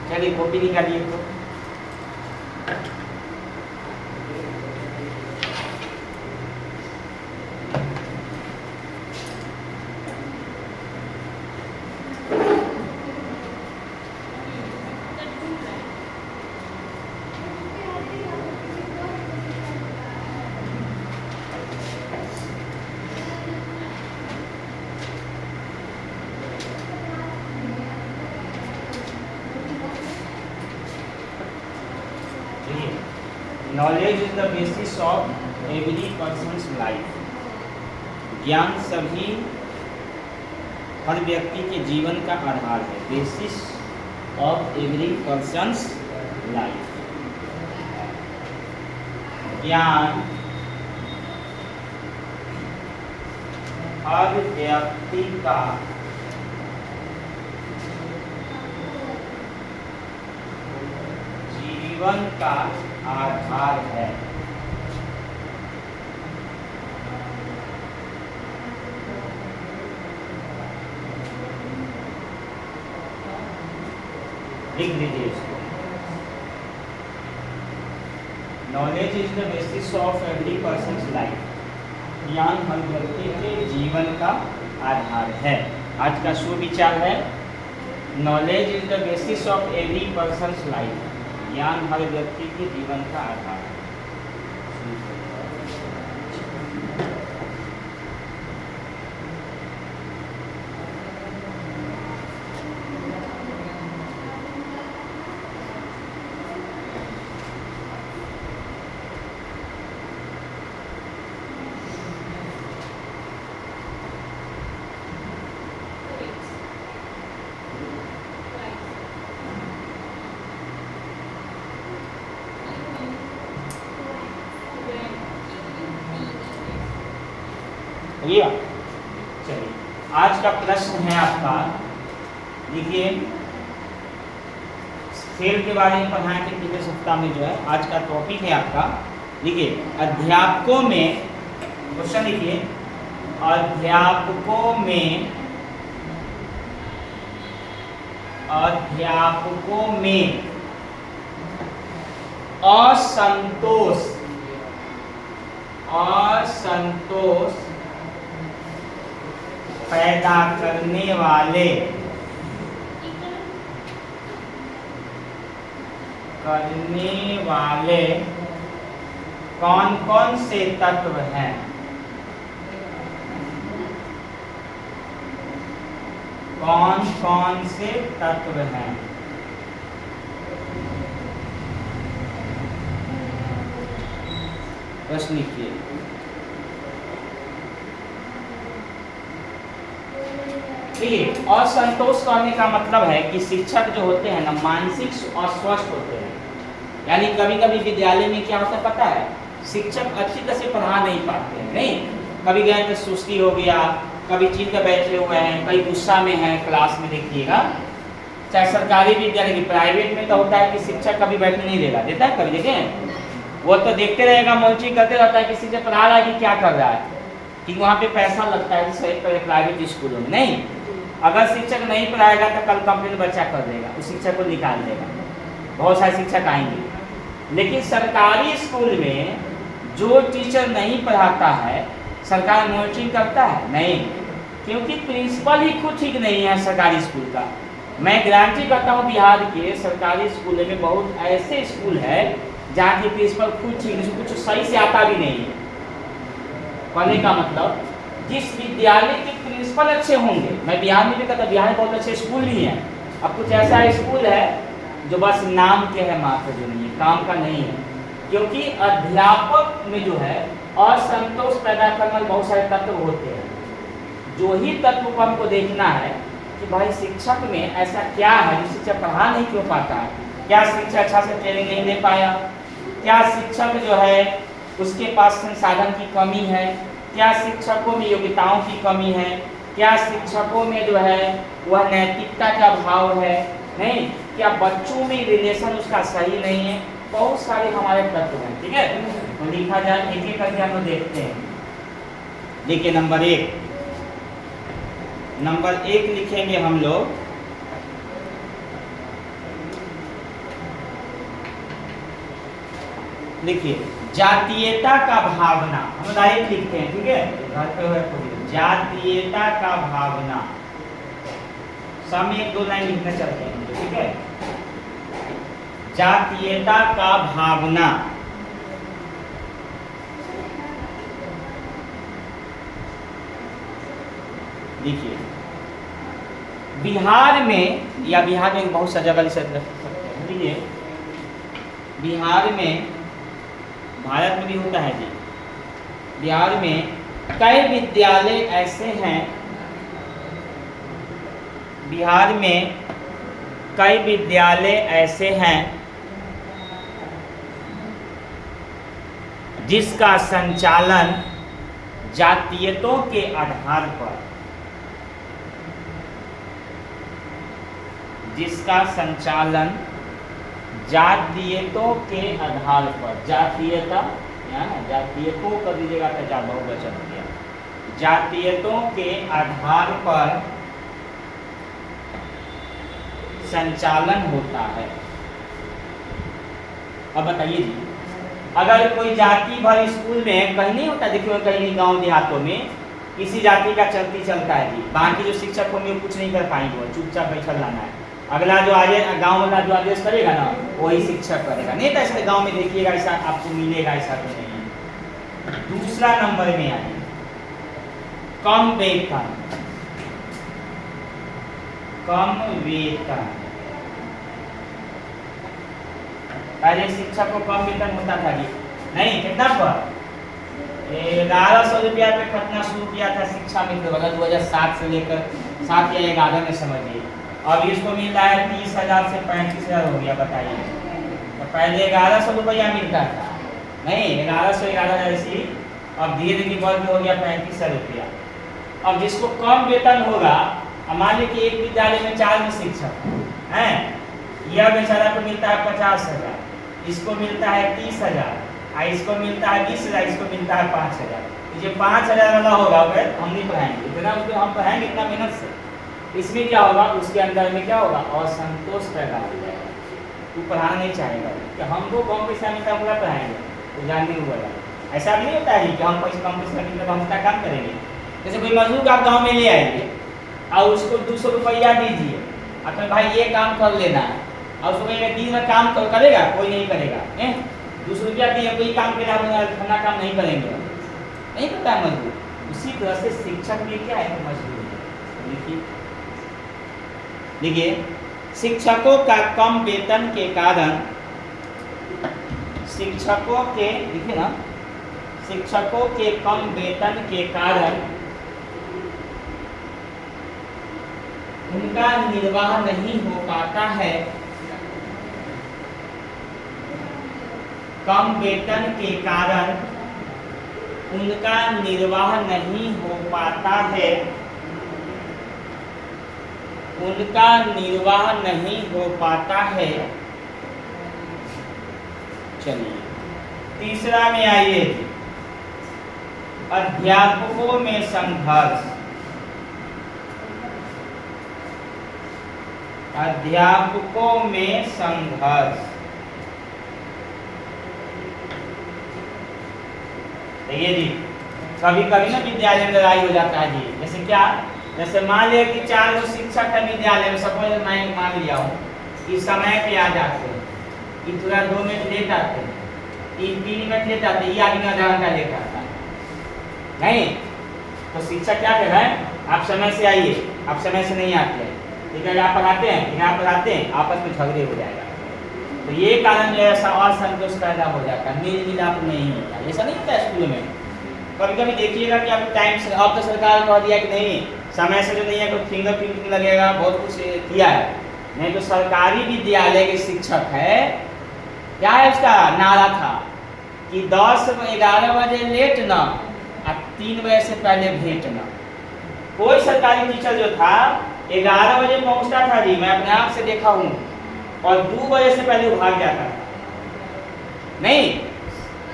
चलिए कॉपी निकालिए तो। Knowledge is the basis of every persons life. ज्ञान सभी हर व्यक्ति के जीवन का आधार है। Basis of every persons life. ज्ञान हर व्यक्ति का जीवन का आधार है। लिख लीजिए इसको। Knowledge is the basis of every persons life. ज्ञान हर व्यक्ति के जीवन का आधार है। आज का सुविचार है knowledge is the basis of every persons life. ज्ञान हर व्यक्ति के जीवन का आधार है। चलिए आज का प्रश्न है आपका, देखिए खेल के बारे में पढ़ाएं थे पिछले सप्ताह में जो है। आज का टॉपिक है आपका, देखिए अध्यापकों में, क्वेश्चन लिखिए अध्यापकों में असंतोष पैदा करने वाले कौन कौन से तत्व हैं? कौन कौन से तत्व हैं? प्रश्न लिखिए। देखिए असंतोष करने का मतलब है कि शिक्षक जो होते हैं ना मानसिक अस्वस्थ होते हैं। यानी कभी कभी विद्यालय में क्या होता है पता है, शिक्षक अच्छी तरह से पढ़ा नहीं पाते हैं। नहीं, कभी गए तो सुस्ती हो गया, कभी चीन कर बैठे हुए हैं, कई गुस्सा में हैं क्लास में। देखिएगा चाहे सरकारी विद्यालय की, प्राइवेट में तो होता है कि शिक्षक कभी बैठने नहीं देगा, देता है कभी देखें, वो तो देखते रहेगा, मौची करते रहता है कि शिक्षक पढ़ा रहा है कि क्या कर रहा है, क्योंकि वहाँ पे पैसा लगता है प्राइवेट स्कूलों में। नहीं, अगर शिक्षक नहीं पढ़ाएगा तो कल कंप्लेन बच्चा कर देगा, उस शिक्षक को निकाल देगा। बहुत सारे शिक्षक आएंगे। लेकिन सरकारी स्कूल में जो टीचर नहीं पढ़ाता है सरकार मॉनिटरिंग करता है? नहीं, क्योंकि प्रिंसिपल ही खुद ठीक नहीं है सरकारी स्कूल का। मैं गारंटी करता हूँ बिहार के सरकारी स्कूल में बहुत ऐसे स्कूल है जहाँ की प्रिंसिपल खुद ठीक नहीं, कुछ सही से आता भी नहीं है। पढ़ने का मतलब जिस विद्यालय के प्रिंसिपल अच्छे होंगे, मैं बिहार में भी कहता, बिहार में बहुत अच्छे स्कूल भी हैं। अब कुछ ऐसा स्कूल है जो बस नाम के है मात्र, जो नहीं है काम का नहीं है। क्योंकि अध्यापक में जो है असंतोष पैदा करने वाले बहुत सारे तत्व होते हैं। जो ही तत्व को हमको देखना है कि भाई शिक्षक में ऐसा क्या है जो शिक्षक पढ़ा नहीं क्यों पाता है। क्या शिक्षक अच्छा से ट्रेनिंग नहीं दे पाया, क्या शिक्षक जो है उसके पास संसाधन की कमी है, क्या शिक्षकों में योग्यताओं की कमी है, क्या शिक्षकों में जो है वह नैतिकता का अभाव है, नहीं, क्या बच्चों में रिलेशन उसका सही नहीं है। बहुत सारे हमारे तत्व हैं। ठीक है, तो लिखा जाए एक एक करके हम लोग देखते हैं। देखिए नंबर एक लिखेंगे हम लोग लिखिए जातीयता का भावना, हम डायरेक्ट लिखते हैं, ठीक है, घर पे हुए खुद जातीयता का भावना, सब में एक दो लाइन लिखना चाहते हैं, ठीक है, जातीयता का भावना देखिए बिहार में, या बिहार में बहुत सा जगह से रख सकते हैं, देखिए बिहार में, भारत में भी होता है जी, बिहार में कई विद्यालय ऐसे हैं, बिहार में कई विद्यालय ऐसे हैं जिसका संचालन जातीयतों के आधार पर, जिसका संचालन जातीयतों के आधार पर, जातीयता जातीयतों कर दीजिएगा तो जा बहुवचन हो गया, जातीयतों के आधार पर संचालन होता है। अब बताइए जी, अगर कोई जाति भर स्कूल में कहीं नहीं होता, देखिए कहीं गांव देहातों में किसी जाति का चलती चलता है जी, बाकी जो शिक्षक होंगे वो कुछ नहीं कर पाएंगे, वो चुपचाप बैठल रहना है, अगला जो आगे गांव वाला जो आदेश करेगा ना वही शिक्षक करेगा, नहीं तो ऐसे गांव में देखिएगा ऐसा आपको मिलेगा, ऐसा तो नहीं है। दूसरा नंबर में आइए कम वेतन, कम वेतन, पहले शिक्षक को कम वेतन होता था जी, नहीं कितना पर 1100 रुपया पे खतना शुरू किया था शिक्षा मित्र वाला 2007 से लेकर 7 या 11 में समझिए, अब इसको मिल रहा है 30,000 से 35,000 हो गया, बताइए। तो पहले 1100 रुपया मिलता था, नहीं 1111 ऐसी, अब धीरे धीरे बढ़ के हो गया 35,000 रुपया। अब जिसको कम वेतन होगा, मान लीजिए कि एक विद्यालय में 4 शिक्षक हैं, यह बेचारा को मिलता है 50,000, इसको मिलता है 30,000, इसको मिलता है 20,000, इसको मिलता है 5,000। जो 5,000 वाला होगा हम नहीं पढ़ाएंगे, इतना उसको हम पढ़ाएंगे इतना मेहनत से, इसमें क्या होगा, उसके अंदर में क्या होगा, असंतोष पैदा हो जाएगा, वो पढ़ाना नहीं चाहेगा कि हमको कम पैसा मिलता है पूरा पढ़ाएंगे, तो जानने को बोला ऐसा भी नहीं होता है कि हम पैसा कम पैसा मिलता हम उतना काम करेंगे। जैसे कोई मजदूर आप गाँव में ले आएंगे और उसको 200 रुपया दीजिए, अब भाई ये काम कर लेना है, और उसको दिन में काम करेगा, कोई नहीं करेगा, 200 रुपया दिए कोई काम के खाना काम नहीं करेंगे, नहीं पता है मजदूर। उसी तरह से शिक्षक भी क्या है, मजदूर है। देखिए देखिए शिक्षकों का कम वेतन के कारण, शिक्षकों के देखिए ना, शिक्षकों के कम वेतन के कारण उनका निर्वाह नहीं हो पाता है, कम वेतन के कारण उनका निर्वाह नहीं हो पाता है, उनका निर्वाह नहीं हो पाता है। चलिए तीसरा में आइए, अध्यापकों में संघर्ष, अध्यापकों में संघर्ष। देखिए जी, कभी कभी ना विद्यालय में लड़ाई हो जाता है जी, जैसे क्या, जैसे मान लिया कि 4 शिक्षक है विद्यालय में, सपोज मैं मान लिया हूँ कि समय पे आ जाते हैं, कि थोड़ा 2 मिनट लेट आते हैं, 3 मिनट लेट आते हैं, ये आदमी आधा घंटा लेट आता है, नहीं तो शिक्षक क्या कह रहा है, आप समय से आइए, आप समय से नहीं आते हैं, ठीक है, आप पढ़ाते हैं, यहाँ पढ़ाते हैं, आपस में झगड़े हो जाएगा, तो ये कारण जो है ऐसा असंतोष पैदा हो जाता है, मेल मिलाप नहीं होता, ऐसा नहीं होता स्कूल में। कभी कभी देखिएगा कि आप टाइम से, अब तो सरकार ने कह दिया कि नहीं समय से जो नहीं है तो फिंगरप्रिंट लगेगा, बहुत कुछ किया है, नहीं तो सरकारी विद्यालय के शिक्षक है, क्या है उसका नारा था कि 10-11 बजे लेट ना और 3 बजे से पहले भेंट ना। कोई सरकारी टीचर जो था 11 बजे पहुंचता था जी, मैं अपने आप से देखा हूँ, और 2 बजे से पहले भाग जाता था, नहीं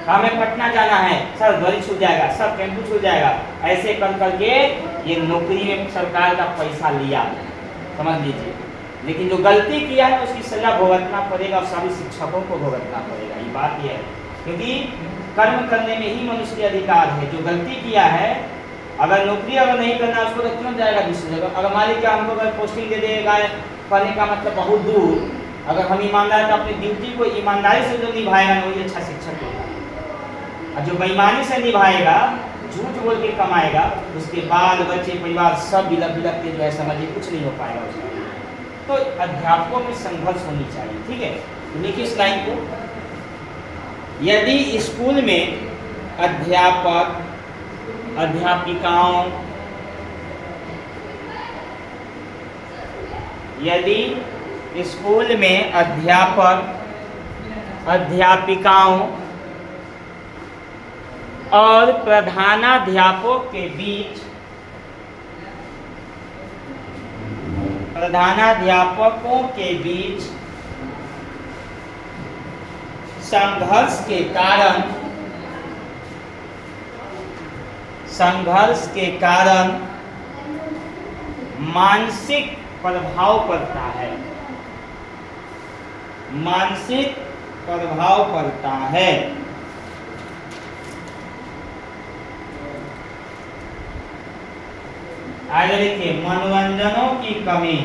हमें पटना जाना है सर, गाड़ी छूट जाएगा सर, टेम्पू छूट जाएगा, ऐसे कर करके ये नौकरी में सरकार का पैसा लिया, समझ लीजिए। लेकिन जो गलती किया है उसकी सजा भुगतना पड़ेगा, और सभी शिक्षकों को भुगतना पड़ेगा, ये बात ये है। क्योंकि कर्म करने में ही मनुष्य के अधिकार है। जो गलती किया है, अगर नौकरी अगर नहीं करना उसको तो क्यों जाएगा दूसरी जगह। अगर मालिक का हमको अगर पोस्टिंग दे देगा पढ़ने का मतलब बहुत दूर, अगर हम ईमानदार तो अपनी ड्यूटी को ईमानदारी से जो निभाएगा ना वही अच्छा शिक्षक होगा। और जो बेईमानी से निभाएगा, झूठ बोल के कमाएगा, उसके बाल बच्चे परिवार सब बिलक के जो है समझिए कुछ नहीं हो पाएगा उसका। तो अध्यापकों में संघर्ष होनी चाहिए, ठीक है। तो लिखिए इस लाइन को, यदि स्कूल में अध्यापक अध्यापिकाओं यदि स्कूल में अध्यापक अध्यापिकाओं और प्रधानाध्यापकों के बीच संघर्ष के कारण मानसिक प्रभाव पड़ता है। आगे देखिए, मनोरंजनों की कमी।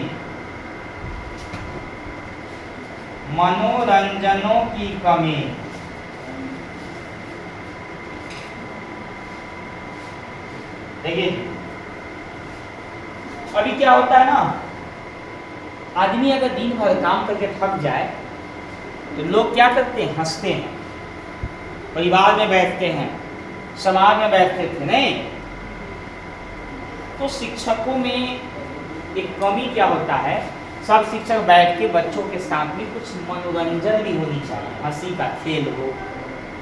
देखिए अभी क्या होता है ना, आदमी अगर दिन भर काम करके थक जाए तो लोग क्या करते हैं, हंसते हैं, परिवार में बैठते हैं, समाज में बैठते थे नहीं। तो शिक्षकों में एक कमी क्या होता है, सब शिक्षक बैठ के बच्चों के साथ में कुछ मनोरंजन भी होनी चाहिए, हंसी का खेल हो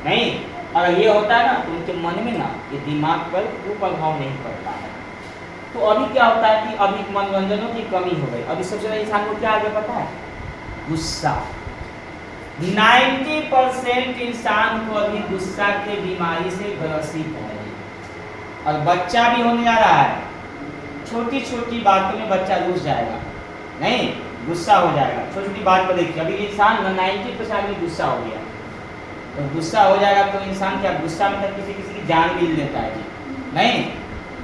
नहीं। अगर ये होता है ना तो उनके मन में ना ये दिमाग पर कुप्रभाव नहीं पड़ता है। तो अभी क्या होता है कि अभी मनोरंजनों की कमी हो गई। अभी सबसे ज़्यादा इंसान को क्या आगे पता है, गुस्सा। 90% इंसान को अभी गुस्सा के बीमारी से ग्रसित है, और बच्चा भी होने जा रहा है। छोटी छोटी बातों में बच्चा रुस जाएगा नहीं, गुस्सा हो जाएगा छोटी छोटी बात पर। देखिए अभी इंसान 90% में गुस्सा हो गया, तो गुस्सा हो जाएगा तो इंसान क्या गुस्सा में किसी की जान भी लेता है नहीं।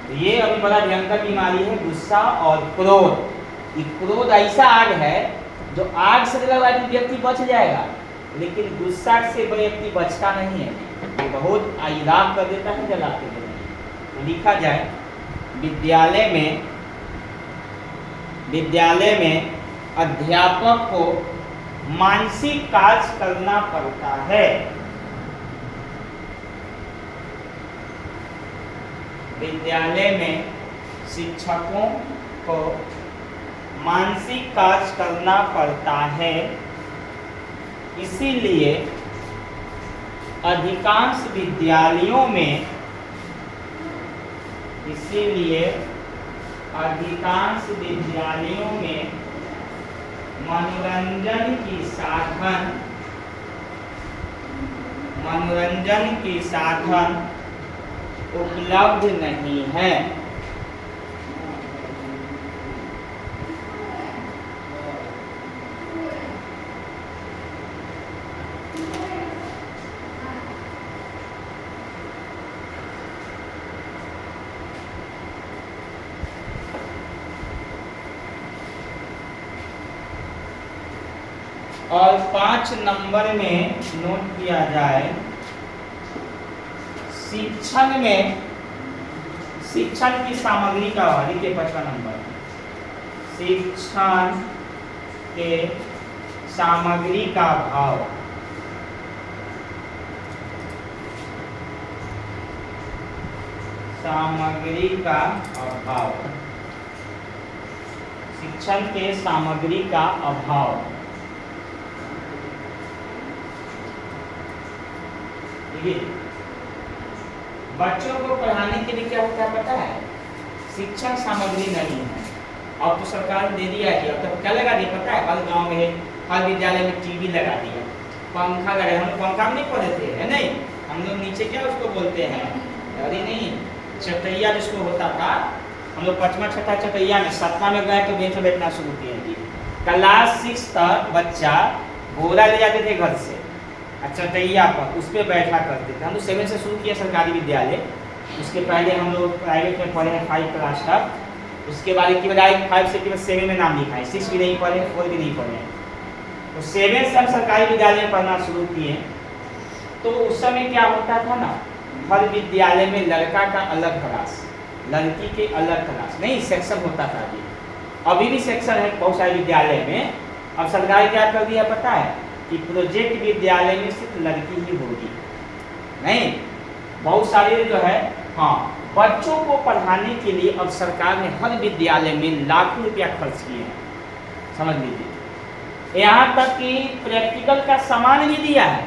तो ये अभी बड़ा भयंकर बीमारी है, गुस्सा और क्रोध। ये क्रोध ऐसा आग है जो आग से लगा व्यक्ति बच जाएगा, लेकिन गुस्सा से व्यक्ति बचता नहीं है, ये बहुत आग कर देता है, जलाते हैं। तो लिखा जाए, विद्यालय में अध्यापक को मानसिक कार्य करना पड़ता है। विद्यालय में शिक्षकों को मानसिक कार्य करना पड़ता है, इसीलिए अधिकांश विद्यालयों में मनोरंजन की साधन उपलब्ध नहीं है। और 5 नंबर में नोट किया जाए, शिक्षण की सामग्री का अभाव। देखिए 5वां नंबर, शिक्षण के सामग्री का अभाव। शिक्षण के सामग्री का अभाव। बच्चों को पढ़ाने के लिए क्या होता है पता है, शिक्षण सामग्री नहीं है। अब तो सरकार ने दे दिया है, अब तो क्या लगा दिया पता है, हर गांव में हर विद्यालय में टीवी लगा दिया, पंखा लगा। हम पंखा में नहीं पढ़े थे है नहीं, हम लोग नीचे क्या उसको बोलते हैं, अरे नहीं चटैया जिसको होता था, हम लोग 5वां 6वां चटैया में 7वां में गए तो बेंच में बैठना शुरू किए। क्लास 6 तक बच्चा बोरा ले जाते थे घर से, अच्छा तैया पर उस पर बैठा करते थे। हम लोग 7 से शुरू किया सरकारी विद्यालय, उसके पहले हम लोग प्राइवेट में पढ़े हैं 5 क्लास तक, उसके बाद एक बजाय 5 से केवल 7 में नाम लिखा है, 6 भी नहीं पढ़े, 4 भी नहीं पढ़े। तो 7 से हम सरकारी विद्यालय में पढ़ना शुरू किए। तो उस समय क्या होता था ना, हर विद्यालय में लड़का का अलग क्लास, लड़की के अलग क्लास, नहीं सेक्शन होता था। अभी भी सेक्शन है बहुत सारे विद्यालय में। अब सरकार क्या कर दिया पता है कि प्रोजेक्ट विद्यालय में सिर्फ लड़की ही होगी, नहीं बहुत सारे जो है, हाँ बच्चों को पढ़ाने के लिए अब सरकार ने हर विद्यालय में लाखों रुपया खर्च किए हैं, समझ लीजिए। यहाँ तक कि प्रैक्टिकल का सामान भी दिया है,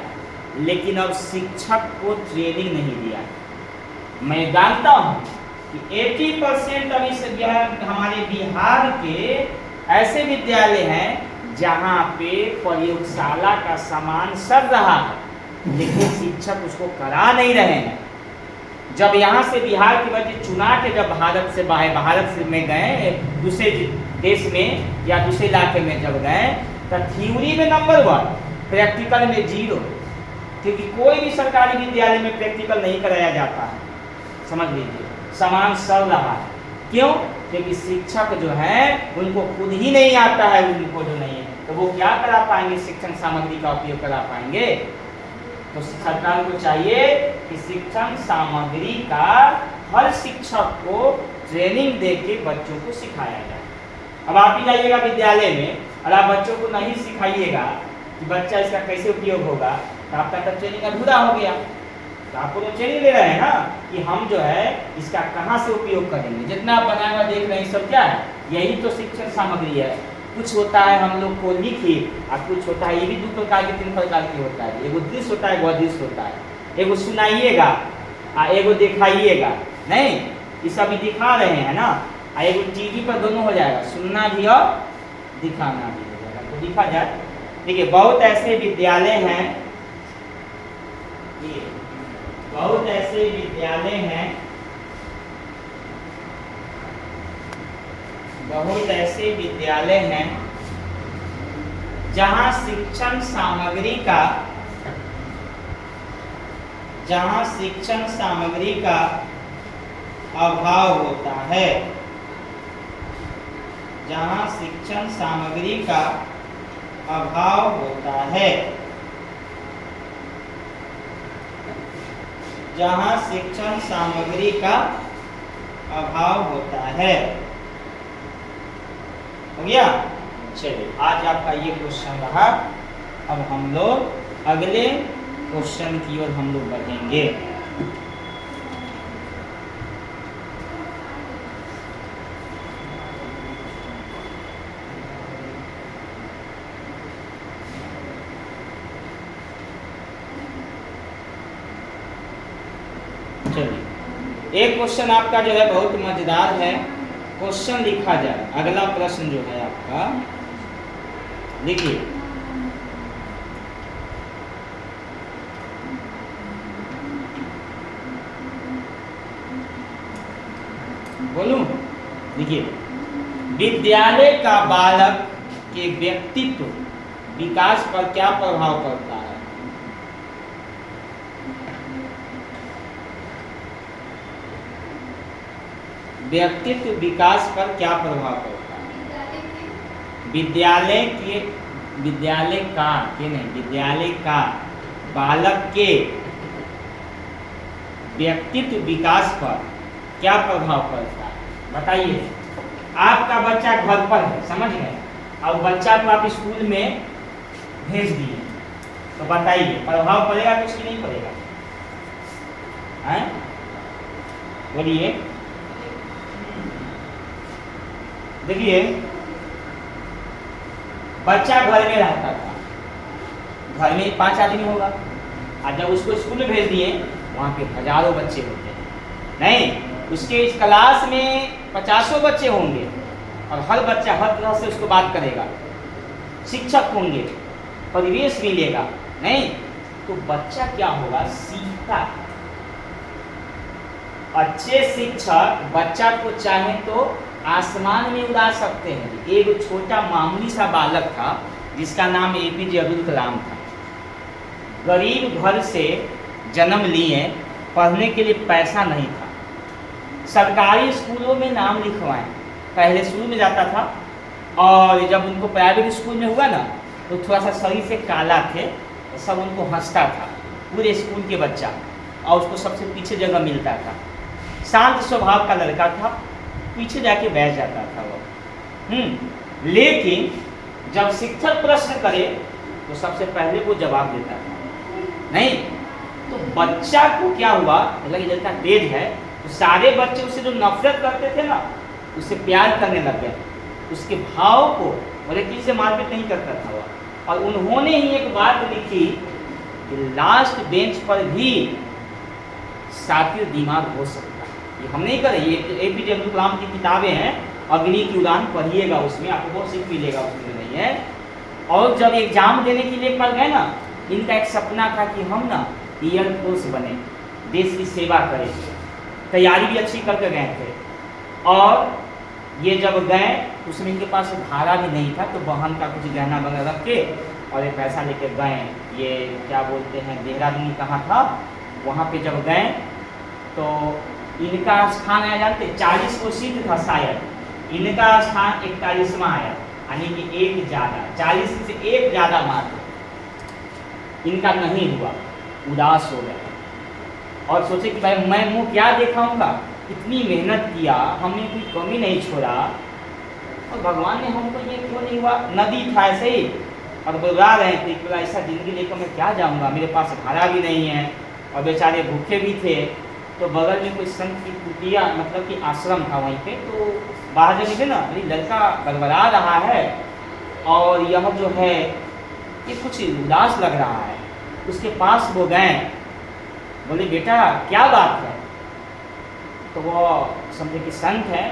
लेकिन अब शिक्षक को ट्रेनिंग नहीं दिया। मैं जानता हूँ कि 80% अभी से हमारे बिहार के ऐसे विद्यालय हैं जहाँ पे प्रयोगशाला का सामान सड़ रहा है, लेकिन शिक्षक उसको करा नहीं रहे हैं। जब यहाँ से बिहार के बच्चे चुना के जब भारत से बाहर, भारत से में गए दूसरे देश में या दूसरे इलाके में जब गए, तो थ्योरी में नंबर 1, प्रैक्टिकल में 0, क्योंकि कोई भी सरकारी विद्यालय में प्रैक्टिकल नहीं कराया जाता है, समझ लीजिए। सामान सड़ रहा है, क्यों? क्योंकि शिक्षक जो है उनको खुद ही नहीं आता है, उनको जो नहीं है, तो वो क्या करा पाएंगे, शिक्षण सामग्री का उपयोग करा पाएंगे? तो सरकार को चाहिए कि शिक्षण सामग्री का हर शिक्षक को ट्रेनिंग दे के बच्चों को सिखाया जाए। अब आप ही जाइएगा विद्यालय में और आप बच्चों को नहीं सिखाइएगा कि बच्चा इसका कैसे उपयोग होगा, तो आपका तब ट्रेनिंग अधूरा हो गया। तो आपको तो ट्रेनिंग दे रहे हैं ना कि हम जो है इसका कहाँ से उपयोग करेंगे। जितना आप बनाए हुआ देख रहे हैं सब क्या है, यही तो शिक्षण सामग्री है। कुछ होता है हम लोग को लिखित और कुछ होता है, ये भी 2 प्रकार के 3 प्रकार के होता है। एगो दृश्य होता है, एगो अदृश्य होता है। एगो सुनाइएगा और एगो दिखाइएगा, नहीं ये सब दिखा रहे हैं ना, और एगो टीवी पर दोनों हो जाएगा, सुनना भी और दिखाना भी हो जाएगा। तो दिखा जाए, देखिए बहुत ऐसे विद्यालय हैं, बहुत ऐसे विद्यालय हैं, बहुत ऐसे विद्यालय हैं जहां शिक्षण सामग्री का अभाव होता है, जहां शिक्षण सामग्री का अभाव होता है, जहां शिक्षण सामग्री का अभाव होता है। हो गया? चलिए आज आपका ये क्वेश्चन रहा। अब हम लोग अगले क्वेश्चन की ओर हम लोग बढ़ेंगे। चलिए एक क्वेश्चन आपका जो है बहुत मजेदार है, क्वेश्चन लिखा जाए। अगला प्रश्न जो है आपका देखिए, बोलूं? देखिए, विद्यालय का बालक के व्यक्तित्व विकास पर क्या प्रभाव पड़ता है? व्यक्तित्व विकास पर क्या प्रभाव पड़ता है? विद्यालय का बालक के व्यक्तित्व विकास पर क्या प्रभाव पड़ता है? बताइए। आपका बच्चा घर पर है, समझ गए, अब बच्चा को आप स्कूल में भेज दिए, तो बताइए प्रभाव पड़ेगा कुछ कि नहीं पड़ेगा? हैं? बोलिए। देखिए, बच्चा घर में रहता था, घर में 5 आदमी होगा, और जब उसको स्कूल में भेज दिए वहाँ पे हजारों बच्चे होते हैं, नहीं उसके इस क्लास में 50 बच्चे होंगे, और हर बच्चा हर तरह से उसको बात करेगा, शिक्षक होंगे, परिवेश मिलेगा, नहीं तो बच्चा क्या होगा, सीखता। अच्छे शिक्षक बच्चा को चाहे तो आसमान में उड़ा सकते हैं। एक छोटा मामूली सा बालक था जिसका नाम APJ अब्दुल कलाम था, गरीब घर से जन्म लिए, पढ़ने के लिए पैसा नहीं था, सरकारी स्कूलों में नाम लिखवाएं। पहले शुरू में जाता था, और जब उनको प्राइवेट स्कूल में हुआ ना, तो थोड़ा सा शरीर से काला थे, तो सब उनको हंसता था, पूरे स्कूल के बच्चा, और उसको सबसे पीछे जगह मिलता था। शांत स्वभाव का लड़का था, पीछे जाके बैठ जाता था वो। लेकिन जब शिक्षक प्रश्न करे तो सबसे पहले वो जवाब देता था। नहीं तो बच्चा को क्या हुआ, मतलब लड़का तेज है, तो सारे बच्चे उससे जो नफरत करते थे ना, उससे प्यार करने लग गए। उसके भाव को और एक चीज से मारपीट नहीं करता था वो। और उन्होंने ही एक बात लिखी कि लास्ट बेंच पर भी शातिर दिमाग हो सकता है। ये हम नहीं करें, ये APJ अब्दुल कलाम की किताबें हैं, अग्नि की उड़ान पढ़िएगा, उसमें आपको बहुत सीख मिलेगा, उसमें नहीं है। और जब एग्जाम देने के लिए पढ़ गए ना, इनका एक सपना था कि हम ना एयरफोर्स बने, देश की सेवा करें, तैयारी भी अच्छी करके गए थे। और ये जब गए उसमें इनके पास भाड़ा भी नहीं था, तो बहन का कुछ गहना वगैरह रख के और ये पैसा लेके गए। ये क्या बोलते हैं, देहरादून कहाँ था, वहाँ पे जब गए तो इनका स्थान आया, जानते 40 को सीट था शायद, इनका स्थान 41वां आया, यानी कि एक ज़्यादा, 40 से एक ज़्यादा मार्क इनका नहीं हुआ। उदास हो गए और सोचे कि भाई मैं मुँह क्या दिखाऊंगा, इतनी मेहनत किया, हमने कोई कमी नहीं छोड़ा, और भगवान ने हमको ये क्यों नहीं हुआ। नदी था ऐसे ही, और बुला रहे थे कि ऐसा ज़िंदगी लेकर मैं क्या जाऊंगा, मेरे पास भाड़ा भी नहीं है, और बेचारे भूखे भी थे। तो बगल में कोई संत की कुटिया, मतलब कि आश्रम था वहीं पे, तो बाहर जब निकले ना, अरे लड़का गड़बड़ा रहा है और यह जो है ये कुछ उदास लग रहा है। उसके पास वो गए, बोले बेटा क्या बात है। तो वो समझे कि संत है,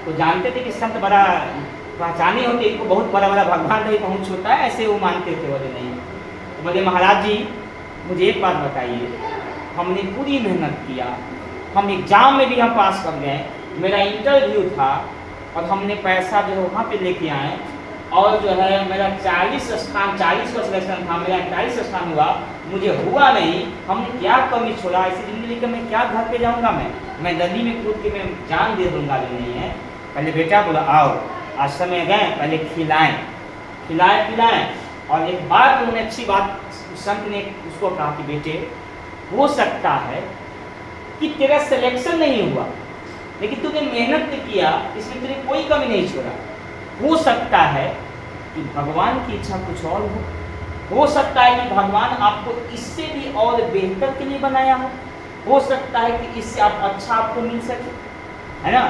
तो जानते थे कि संत बड़ा पहचाने होते, इनको बहुत बड़ा बड़ा भगवान नहीं पहुँच होता है, ऐसे वो मानते थे। बोले नहीं, तो बोले महाराज जी मुझे एक बात बताइए, हमने पूरी मेहनत किया, हम एग्जाम में भी हम पास कर गए, मेरा इंटरव्यू था और हमने पैसा जो है वहाँ पे लेके आए, और जो है मेरा 40 स्थान, 40 का सिलेक्शन था, मेरा 41 स्थान हुआ, मुझे हुआ नहीं, हमने क्या कमी छोड़ा, ऐसी ज़िंदगी लेकर मैं क्या घर पे जाऊँगा, मैं नदी में कूद के मैं जान दे दूँगा। भी नहीं है, पहले बेटा बोला आओ, आश्रम में गए, पहले खिलाएं पिलाएं। और एक बात उन्होंने अच्छी बात, संत ने उसको कहा कि बेटे हो सकता है कि तेरा सिलेक्शन नहीं हुआ, लेकिन तूने मेहनत किया, इसमें तेरी कोई कमी नहीं छोड़ा। हो सकता है कि भगवान की इच्छा कुछ और हो सकता है कि भगवान आपको इससे भी और बेहतर के लिए बनाया हो सकता है कि इससे आप अच्छा आपको मिल सके, है ना।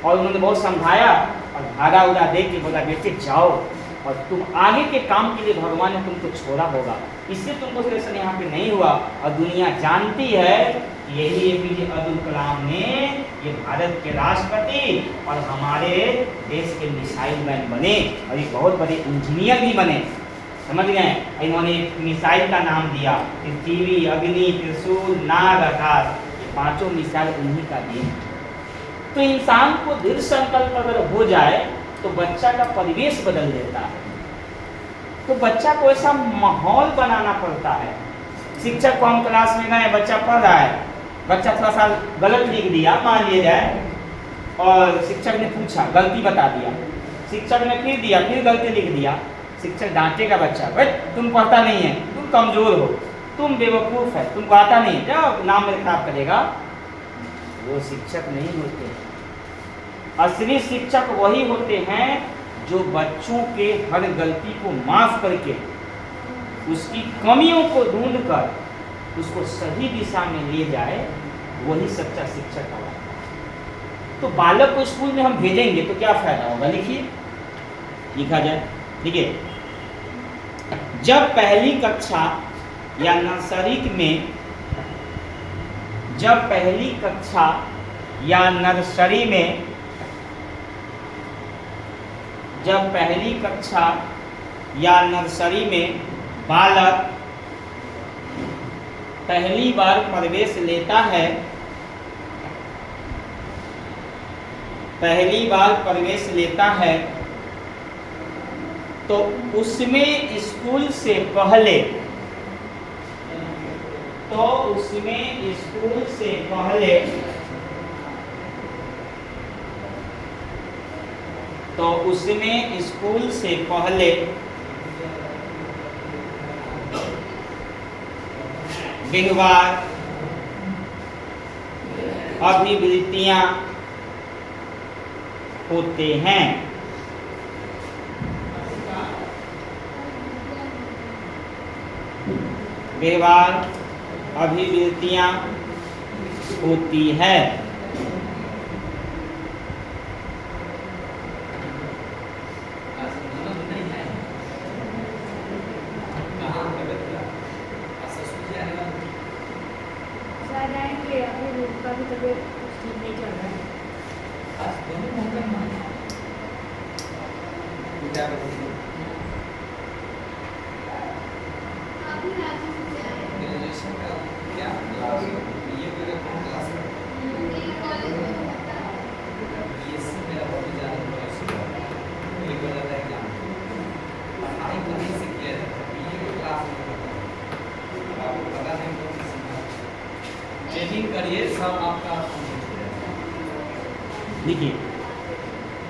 और उन्होंने बहुत समझाया और भाड़ा उड़ा दे के बोला बेटे जाओ, और तुम आगे के काम के लिए भगवान ने तुमको छोड़ा होगा, इससे तुमको सिलेक्शन यहाँ पे नहीं हुआ। और दुनिया जानती है यही APJ अब्दुल कलाम ने ये भारत के राष्ट्रपति और हमारे देश के मिसाइल मैन बने, और एक बहुत बड़े इंजीनियर भी बने, समझ गए। इन्होंने मिसाइल का नाम दिया पृथ्वी, अग्नि, त्रिशूल, नाग, आकाश, ये 5 मिसाइल उन्हीं का दिए। तो इंसान को दृढ़ संकल्प अगर हो जाए तो बच्चा का परिवेश बदल देता है। तो बच्चा को ऐसा माहौल बनाना पड़ता है। शिक्षक को हम क्लास में गए, बच्चा पढ़ रहा है, बच्चा थोड़ा सा गलत लिख दिया मान लिया जाए, और शिक्षक ने पूछा, गलती बता दिया, शिक्षक ने फिर दिया, फिर गलती लिख दिया, शिक्षक डांटेगा बच्चा, भाई तुम पढ़ता नहीं है, तुम कमजोर हो, तुम बेवकूफ़ है, तुमको आता नहीं, जाओ नाम में खराब करेगा। वो शिक्षक नहीं होते। असली शिक्षक वही होते हैं जो बच्चों के हर गलती को माफ करके उसकी कमियों को ढूंढकर उसको सही दिशा में ले जाए, वही सच्चा शिक्षक होगा। तो बालक को स्कूल में हम भेजेंगे तो क्या फायदा होगा, लिखिए, लिखा जाए। देखिए, जब पहली कक्षा या नर्सरी में, जब पहली कक्षा या नर्सरी में, जब पहली कक्षा या नर्सरी में बालक पहली बार प्रवेश लेता है, पहली बार प्रवेश लेता है, तो उसमें स्कूल से पहले तो उसमें स्कूल से पहले व्यवहार, अभिवृत्तियां होते हैं। व्यवहार, अभिवृत्तियां होती है।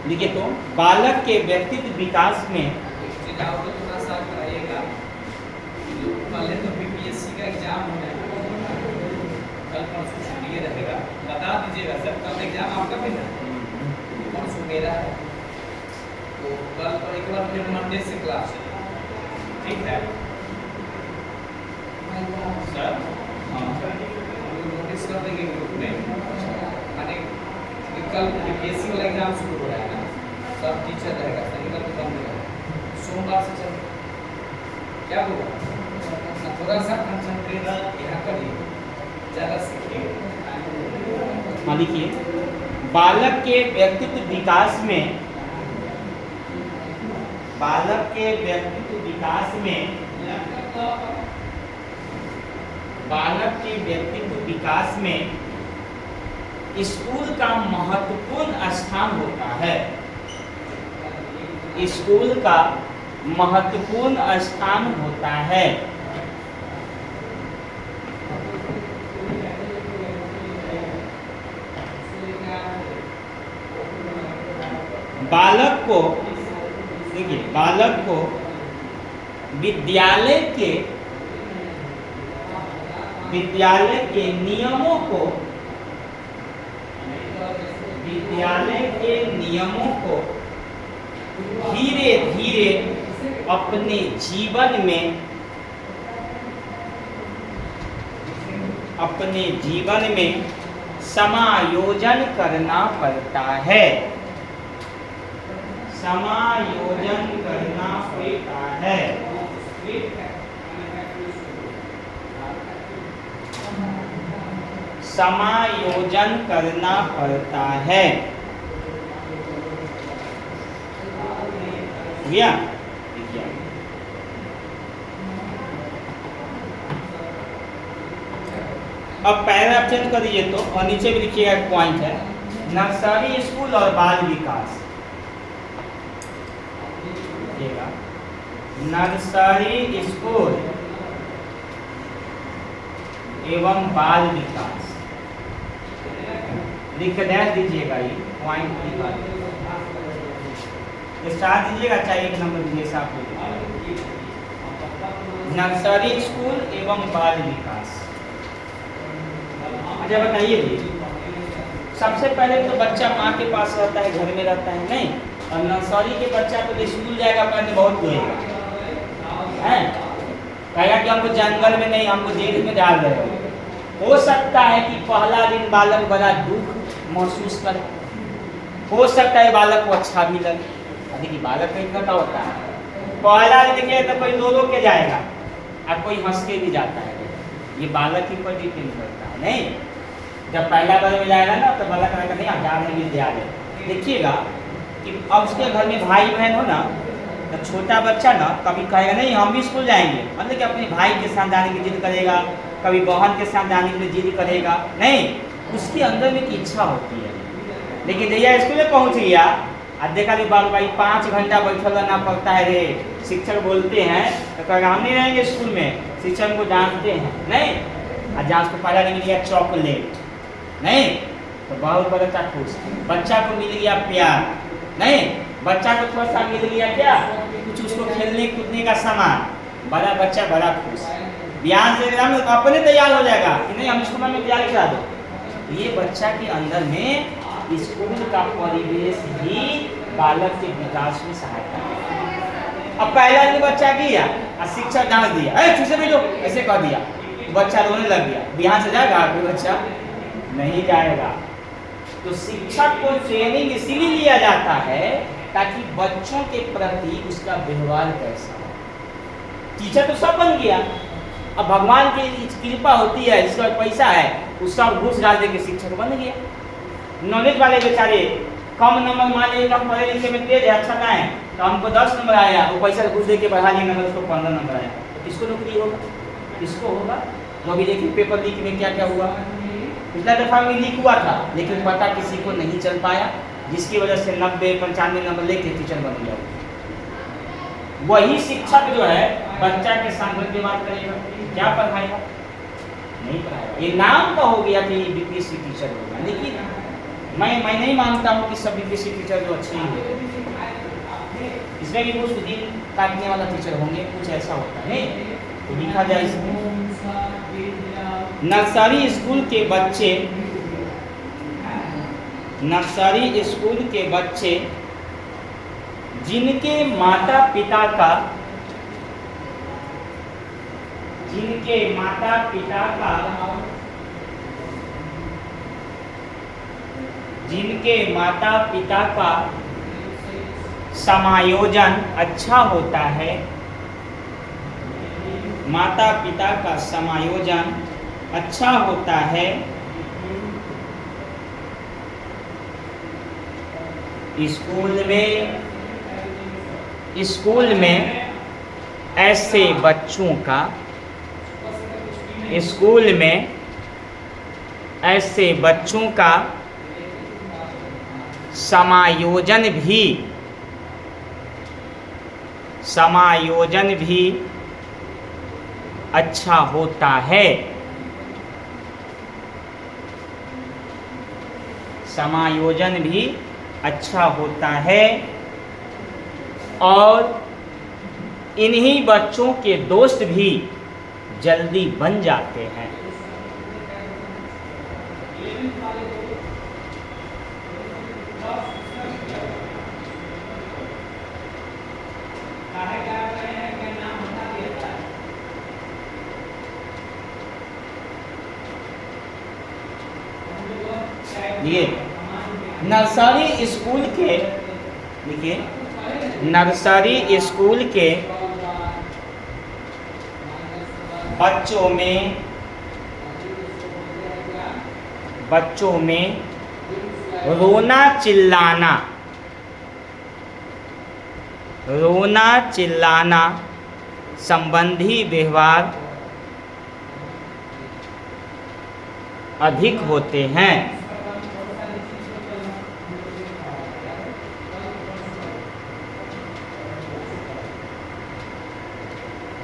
लिखिए तो बालक के व्यक्तित्व विकास में थोड़ा सा कराइएगा। पहले तो बीपीएससी का एग्जाम होना है, कल परसों छुट्टी रहेगा, बता दीजिएगा सर कल एग्जाम आपका भी ना परसों मेरा है, तो कल पर एक बार फिर मंडे से क्लास है, ठीक है सर? नोटिस कर देंगे ग्रुप में, माने कल बीपीएससी वाला एग्जाम शुरू हो रहा है ना, सब टीचर रहेगा, शनिवार को बंद रहेगा, सोमवार से चल क्या होगा, थोड़ा सा कंसंट्रेट यहाँ करिए, ज़्यादा सीखिए। हाँ लिखिए, बालक के व्यक्तित्व विकास में स्कूल का महत्वपूर्ण स्थान होता है। स्कूल का महत्वपूर्ण स्थान होता है। बालक को देखिए, बालक को विद्यालय के नियमों को धीरे धीरे अपने जीवन में समायोजन करना पड़ता है। समायोजन करना पड़ता है। समायोजन करना पड़ता है। भैया अब पैराग्राफ चेंज कर दीजिए तो, और नीचे भी लिखिएगा एक पॉइंट है, नर्सरी स्कूल और बाल विकास। नर्सरी स्कूल एवं बाल विकास लिख दीजिएगा, ये पॉइंट लिखा स्टार दीजिएगा, चाहे एक नंबर दीजिए साफ दीजिए। नर्सरी स्कूल एवं बाल विकास। अच्छा बताइए जी, सबसे पहले तो बच्चा माँ के पास रहता है, घर में रहता है नहीं, और नर्सरी के बच्चा तो स्कूल जाएगा पढ़ने बहुत रोएगा, है कहेगा कि हमको जंगल में नहीं, हमको जेल में डाल रहे हो सकता है कि पहला दिन बालक बड़ा दुख महसूस करे, हो सकता है बालक को अच्छा भी लगे। देखिए बालक का इतना होता है, पहला दिन देखिए तो कोई रो के जाएगा और कोई हंस के भी जाता है, ये बालक ही पर डिपेंड करता है। नहीं, जब पहला बार में जाएगा ना तो बालक कहेगा नहीं हम जा रहे हैं विद्यालय। देखिएगा कि अब उसके घर में भाई बहन हो ना, तो छोटा बच्चा ना कभी कहेगा नहीं हम भी स्कूल जाएंगे, मतलब कि अपने भाई के साथ जाने की जिद करेगा, कभी बहन के साथ जाने के लिए जिद करेगा, नहीं उसके अंदर में एक इच्छा होती है। लेकिन जैया स्कूल में पहुँच गया और देखा कि बाल भाई 5 घंटा बैठल रहना पड़ता है रे, शिक्षक बोलते हैं तो कहेगा हम नहीं रहेंगे स्कूल में, शिक्षक को डांटते हैं, नहीं और जहाँ उसको पहला मिल गया चॉकलेट, नहीं तो बहुत बड़ा खुश। बच्चा को मिल गया प्यार, नहीं बच्चा को थोड़ा सा मिल गया क्या, कुछ उसको खेलने कूदने का सामान, बड़ा बच्चा बड़ा खुश। ब्याज से एग्जाम में अपने तैयार हो जाएगा कि नहीं हम इसको में तैयार करा दो। तो ये बच्चा के अंदर में स्कूल का परिवेश ही बालक के विकास में सहायता है। अब पहला दिन बच्चा किया और शिक्षक डांट दिया, अरे ठीक से भेजो, ऐसे कह दिया, तो बच्चा रोने लग गया, बिहार से जाएगा कोई बच्चा नहीं जाएगा। तो शिक्षक को ट्रेनिंग इसीलिए लिया जाता है ताकि बच्चों के प्रति उसका व्यवहार कैसा हो। टीचर तो सब बन गया, अब भगवान की कृपा होती है, जिसका पैसा है उस सब घूस डाल दे के शिक्षक बन गया। नॉलेज वाले बेचारे कम नंबर मान लीजिए, हम पढ़े लिखे में तेज है, अच्छा ना है, तो हमको 10 नंबर आया, वो पैसा घूस दे के बढ़ा दिया नंबर, उसको 15 नंबर आया, तो किसको नौकरी होगा, किसको होगा। तो अभी देखिए पेपर लीक में क्या क्या हुआ, पिछला दफा में लीक हुआ था लेकिन पता किसी को नहीं चल पाया, जिसकी वजह से 90-95 नंबर लेके टीचर बन गया। वही शिक्षक जो है बच्चा के सामने की बात करेगा, क्या पढ़ाएगा, नहीं पढ़ाएगा। ये नाम तो हो गया कि बीपीएससी टीचर होगा, लेकिन मैं नहीं मानता हूँ कि सब बीपीएससी टीचर जो अच्छे ही होंगे, इसमें भी कुछ दिन काटने वाला टीचर होंगे, कुछ ऐसा होता है। तो लिखा जाए इसमें नर्सरी स्कूल के बच्चे, नर्सरी स्कूल के बच्चे जिनके माता पिता का, जिनके माता पिता का, जिनके माता पिता का समायोजन अच्छा होता है, माता पिता का समायोजन अच्छा होता है, स्कूल में ऐसे बच्चों का, स्कूल में ऐसे बच्चों का समायोजन भी अच्छा होता है, समायोजन भी अच्छा होता है, और इन्हीं बच्चों के दोस्त भी जल्दी बन जाते हैं। ये नर्सरी स्कूल के, देखिए नर्सरी स्कूल के बच्चों में रोना चिल्लाना संबंधी व्यवहार अधिक होते हैं।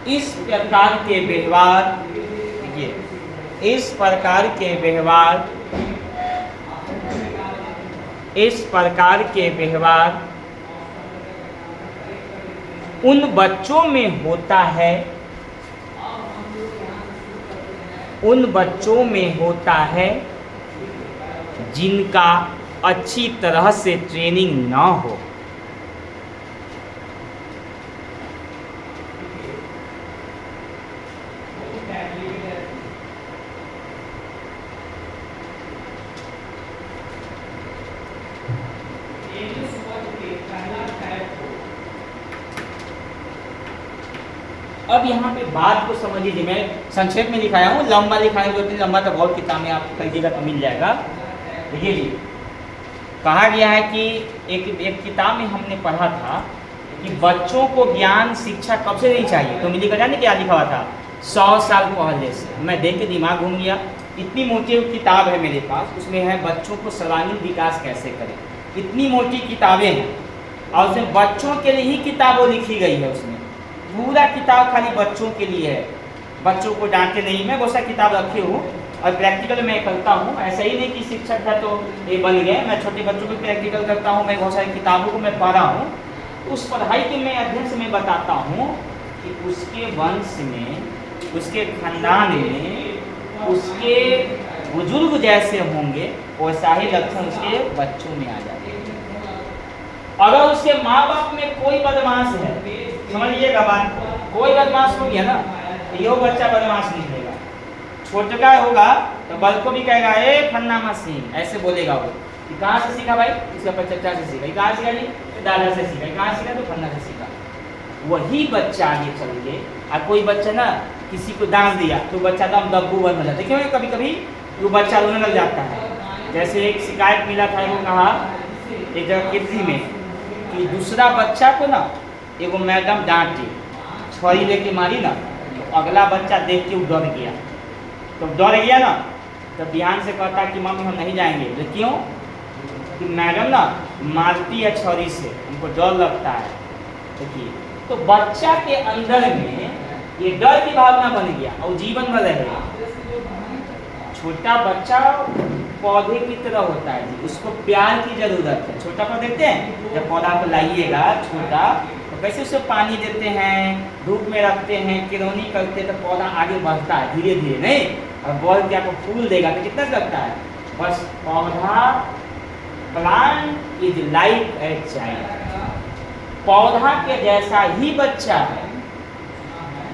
इस प्रकार के व्यवहार, देखिए इस प्रकार के व्यवहार उन बच्चों में होता है जिनका अच्छी तरह से ट्रेनिंग न हो। अब यहाँ पे बात को समझ लीजिए, मैं संक्षेप में लिखाया हूँ, लंबा लिखाने की जरूरत नहीं, लंबा तो बहुत किताबें आप खरीदिएगा तो मिल जाएगा। देखिए जी, कहा गया है कि एक किताब में हमने पढ़ा था कि बच्चों को ज्ञान शिक्षा कब से नहीं चाहिए, तो मिली जाने क्या लिखा हुआ था, 100 साल पहले से। मैं देख के दिमाग घूम गया, इतनी मोटी किताब है मेरे पास, उसमें है बच्चों को सर्वांगीण विकास कैसे करें, इतनी मोटी किताबें हैं, और उसमें बच्चों के लिए ही किताबें लिखी गई है, उसमें पूरा किताब खाली बच्चों के लिए है। बच्चों को डांटे नहीं। मैं बहुत सारी किताब रखी हूँ और प्रैक्टिकल मैं करता हूँ। ऐसा ही नहीं कि शिक्षक है तो ये बन गए। मैं छोटे बच्चों को प्रैक्टिकल करता हूँ, मैं बहुत सारी किताबों को मैं पढ़ा हूँ। उस पढ़ाई के मैं अध्ययन से मैं बताता हूँ कि उसके वंश में, उसके खानदान में, उसके बुजुर्ग जैसे होंगे वैसा ही लक्षण उसके बच्चों में आ जाएंगे। अगर उसके माँ बाप में कोई बदमाश है, समझिएगा बात, कोई बदमाश हो गया ना तो यो बच्चा बदमाश निकलेगा। छोटा होगा तो बल को भी कहेगा ए फन्ना मसीह, ऐसे बोलेगा वो। कहाँ से सीखा भाई? इसका चचा से सीखा। कहाँ सीखा जी? दादा से सीखा। कहाँ सीखा? तो फन्ना से सीखा। वही बच्चा आगे चल के, और कोई बच्चा ना किसी को डांट दिया तो बच्चा दम दब्बू बन जाता है। क्यों? कभी कभी वो बच्चा रोने लग जाता है। जैसे एक शिकायत मिला था, वो कहा एक जगह कीर्ति में कि दूसरा बच्चा को ना एगो मैडम डांटी, छड़ी लेके मारी ना, तो अगला बच्चा देख के वो डर गया। तो डर गया ना तो ध्यान से कहता कि मम्मी हम नहीं जाएंगे। तो क्यों? कि मैडम ना मारती है छड़ी से, हमको डर लगता है। देखिए, तो बच्चा के अंदर में ये डर की भावना बन गया और जीवन में रहेगा। छोटा बच्चा पौधे की तरह होता है जी, उसको प्यार की जरूरत है। छोटा पौधा देखते हैं, जब पौधा को लाइएगा छोटा तो कैसे उसे पानी देते हैं, धूप में रखते हैं, किरौनी करते हैं, तो पौधा आगे बढ़ता है धीरे धीरे, नहीं? और बढ़ के आपको फूल देगा तो कितना लगता है? बस पौधा, plant is like a child, पौधा के जैसा ही बच्चा है।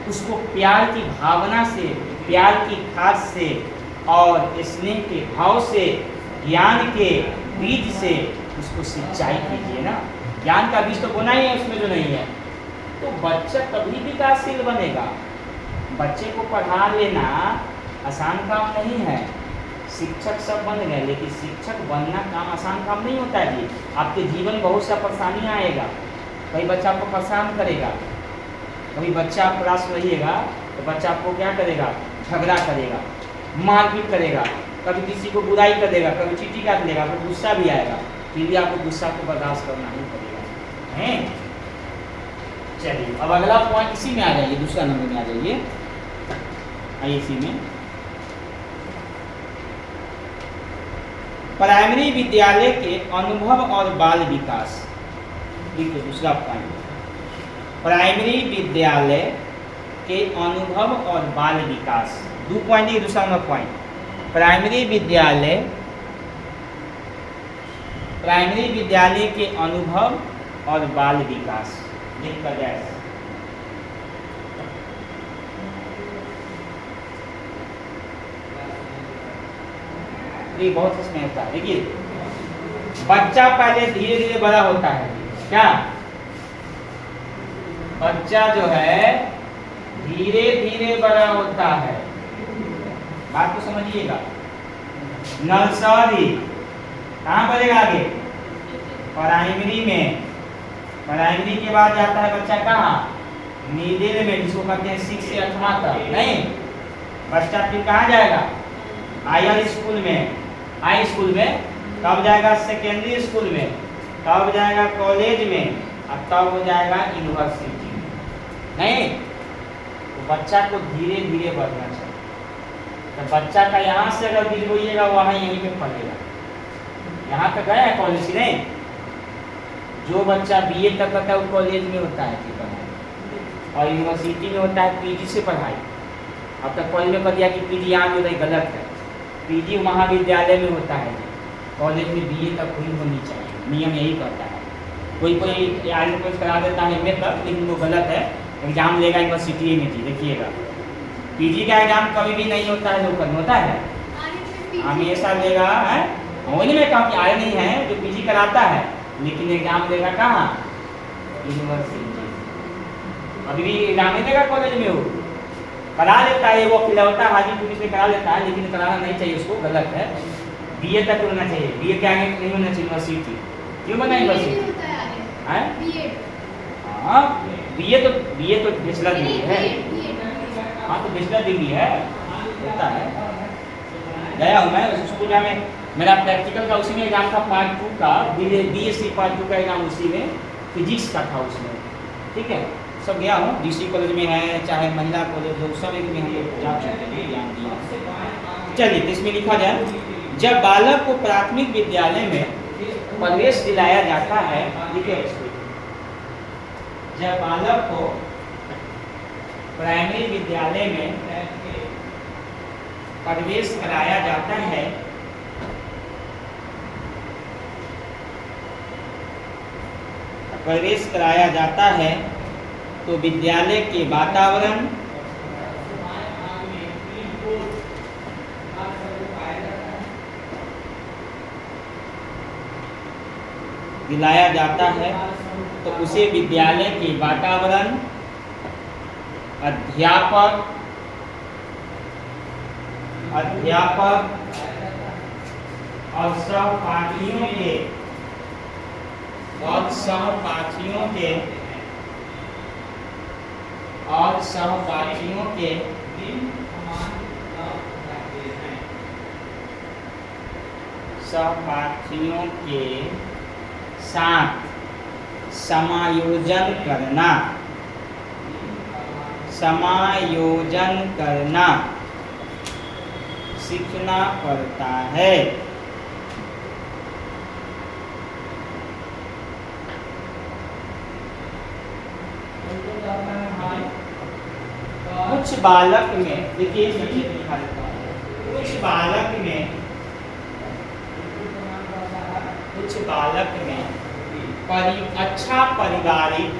उसको प्यार की भावना से, प्यार की खाद से और स्नेह के भाव से, ज्ञान के बीज से उसको सिंचाई कीजिए ना। ज्ञान का बीज तो बोना ही है उसमें, जो नहीं है तो बच्चा तभी विकासशील बनेगा। बच्चे को पढ़ा लेना आसान काम नहीं है। शिक्षक सब बन गए, लेकिन शिक्षक बनना काम आसान काम नहीं होता है जी। आपके जीवन बहुत सा परेशानियाँ आएगा। कई बच्चा आपको परेशान करेगा, कभी बच्चा आप क्लास में रहिएगा तो बच्चा आपको क्या करेगा? झगड़ा करेगा, मारपीट करेगा, कभी किसी को बुराई कर देगा, कभी चीटी काट लेगा, फिर गुस्सा भी आएगा। फिर भी आपको गुस्सा को बर्दाश्त करना ही पड़ेगा, हैं? चलिए, अब अगला पॉइंट इसी में आ जाइए, दूसरा नंबर में आ जाइए। आइए इसी में प्राइमरी विद्यालय के अनुभव और बाल विकास। देखिए दूसरा पॉइंट, प्राइमरी विद्यालय के अनुभव और बाल विकास। 2 पॉइंट ही दूसरा नंबर पॉइंट, प्राइमरी विद्यालय के अनुभव और बाल विकास। लिख कर जाए, ये बहुत इसमें होता है। देखिए, बच्चा पहले धीरे धीरे बड़ा होता है। क्या? बच्चा जो है धीरे धीरे बड़ा होता है। बात को समझिएगा। नर्सरी कहाँ पढ़ेगा? आगे प्राइमरी में। प्राइमरी के बाद जाता है बच्चा कहाँ? मिडिल में, जिसको कहते हैं 6 से 8वां तक, नहीं? बच्चा फिर कहाँ जाएगा? हायर स्कूल में। हाई स्कूल में तब जाएगा सेकेंडरी स्कूल में, तब जाएगा कॉलेज में, और तब हो जाएगा यूनिवर्सिटी में, नहीं? तो बच्चा को धीरे धीरे बढ़ना चाहिए। तो बच्चा का यहाँ से अगर बीज बोइएगा वहाँ यहीं पे पढ़ेगा। यहाँ तक गया है कॉलेज की, नहीं? जो बच्चा बीए तक करता है वो कॉलेज में होता है कि पढ़ाई, और यूनिवर्सिटी में होता है पीजी से पढ़ाई। अब तक कॉलेज में कर दिया कि पीजी यहाँ जो नहीं, गलत है। पीजी महाविद्यालय में होता है, कॉलेज में बीए तक हुई होनी चाहिए, नियम यही कहता है। कोई कोई आगे कोई करा देता है एमए तक, लेकिन वो गलत है। एग्जाम लेगा यूनिवर्सिटी में जी, देखिएगा पीजी का एग्जाम कभी भी नहीं होता है, लोकल में होता है, हमेशा लेगा है। वही नहीं मैं कहा कि आए नहीं है जो पीजी कराता है, लेकिन एग्जाम देगा कहाँ? यूनिवर्सिटी। अभी भी एग्जाम नहीं देगा कॉलेज में, वो करा लेता है, वो खिलौता हाजीपुर से करा लेता है, लेकिन कराना नहीं चाहिए उसको, गलत है। बीए तक होना चाहिए, बीए के आगे नहीं होना चाहिए यूनिवर्सिटी। क्यों बना यूनिवर्सिटी? हाँ, बीए तो बैचलर डिग्री है। हाँ, तो बैचलर डिग्री है, होता है। गया हूँ मैं उस स्कूल में, मेरा प्रैक्टिकल का उसी में एग्जाम था, पार्ट 2 का, बीएससी पार्ट 2 का एग्जाम उसी में, फिजिक्स का था उसमें, ठीक है। सब गया हूँ, डीसी कॉलेज में है, चाहे महिला कॉलेज हो, सब एक में हम लोग जा चुके हैं, ज्ञान दिया। चलिए तो इसमें लिखा जाए, जब बालक को प्राथमिक विद्यालय में प्रवेश दिलाया जाता है, लिखे इसको, जब बालक को प्राइमरी विद्यालय में प्रवेश कराया जाता है तो विद्यालय के वातावरण, दिलाया जाता है तो उसे विद्यालय के वातावरण, अध्यापक और सहपाठियों के साथ समायोजन करना सीखना पड़ता है। कुछ बालक में, देखिए कुछ बालक में अच्छा पारिवारिक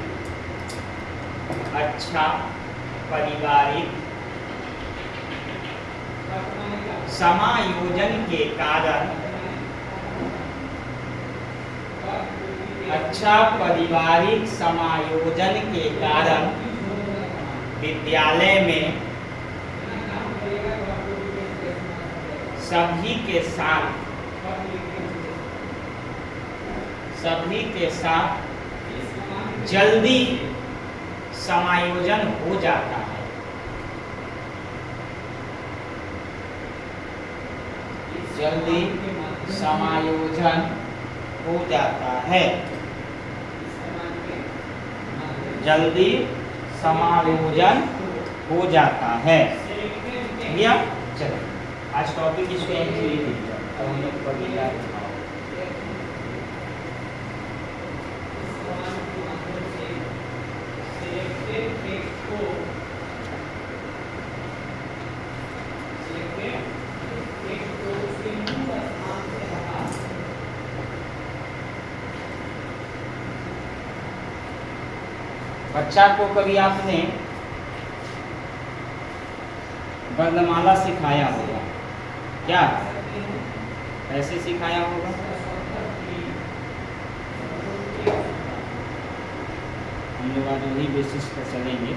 समायोजन के कारण, विद्यालय में सभी के साथ जल्दी समायोजन हो जाता है। जल्दी समायोजन हो जाता है। भैया चलो आज टॉपिक इसको एक्चुअली दे दिया, अब हम लोग पढ़ेंगे। बच्चा को कभी आपने वर्णमाला सिखाया होगा, क्या ऐसे सिखाया होगा? हम लोग आज वही बेसिस पर चलेंगे।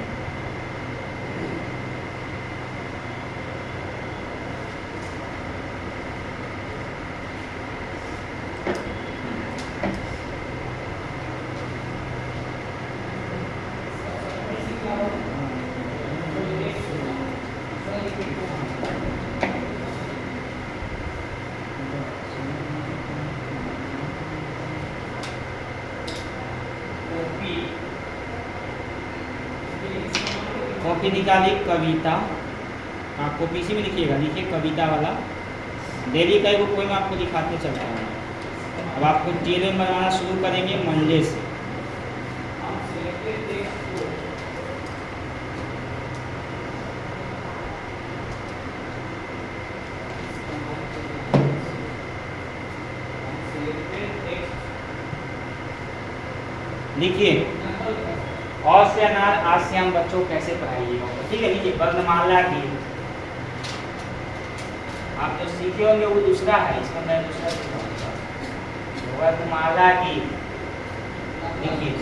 कॉपी निकाली, कविता, आप कॉपी इसी में लिखिएगा, लिखिए कविता वाला। डेली का कोई मैं आपको दिखाते चलता हूँ। अब आपको टीएलएम बनाना शुरू करेंगे मंडे से। लिखिए और से अनार, आज से हम बच्चों कैसे पढ़ाइएगा, ठीक है। लिखिए वर्णमाला की, आप जो सीखे होंगे वो दूसरा है, इसमें मैं दूसरा सिखाऊंगा। वर्णमाला की लिखिए,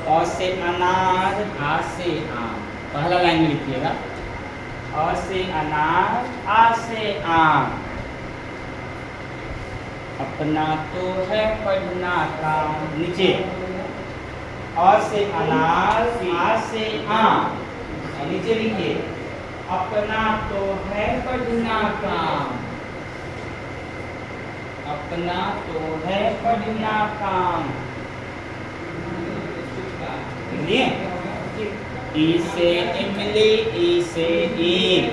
और से अनार, आ से आम, पहला लाइन में लिखिएगा। और से अनार, आ से आम, अपना तो है पढ़ना काम। नीचे और से अनार, आ से आम, नीचे लिखिए अपना तो है पढ़ना काम, अपना तो है पढ़ना काम। लिए ई से इमली, ई से ईख,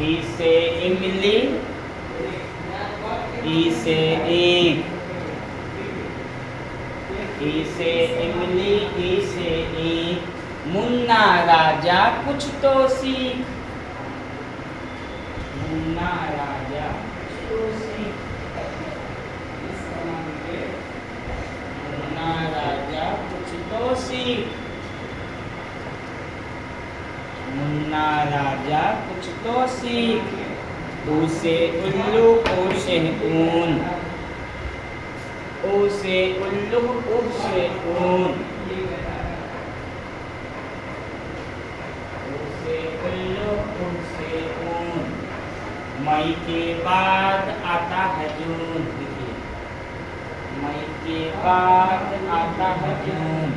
ई से इमली, ई से ईख, ई से इमली, ई से ईख, मुन्ना राजा कुछ तो सीख, मुन्ना राजा कुछ तो सीख, मुन्ना राजा कुछ तो सीख, मुन्ना राजा कुछ तो सीख, ऊ से उल्लू, ओ से ऊन, ओ से उल्लू, ऊ से ऊन, ओ से उल्लू, ऊ से ऊन, मई के बाद आता है जून, देखिए मई के बाद आता है जून,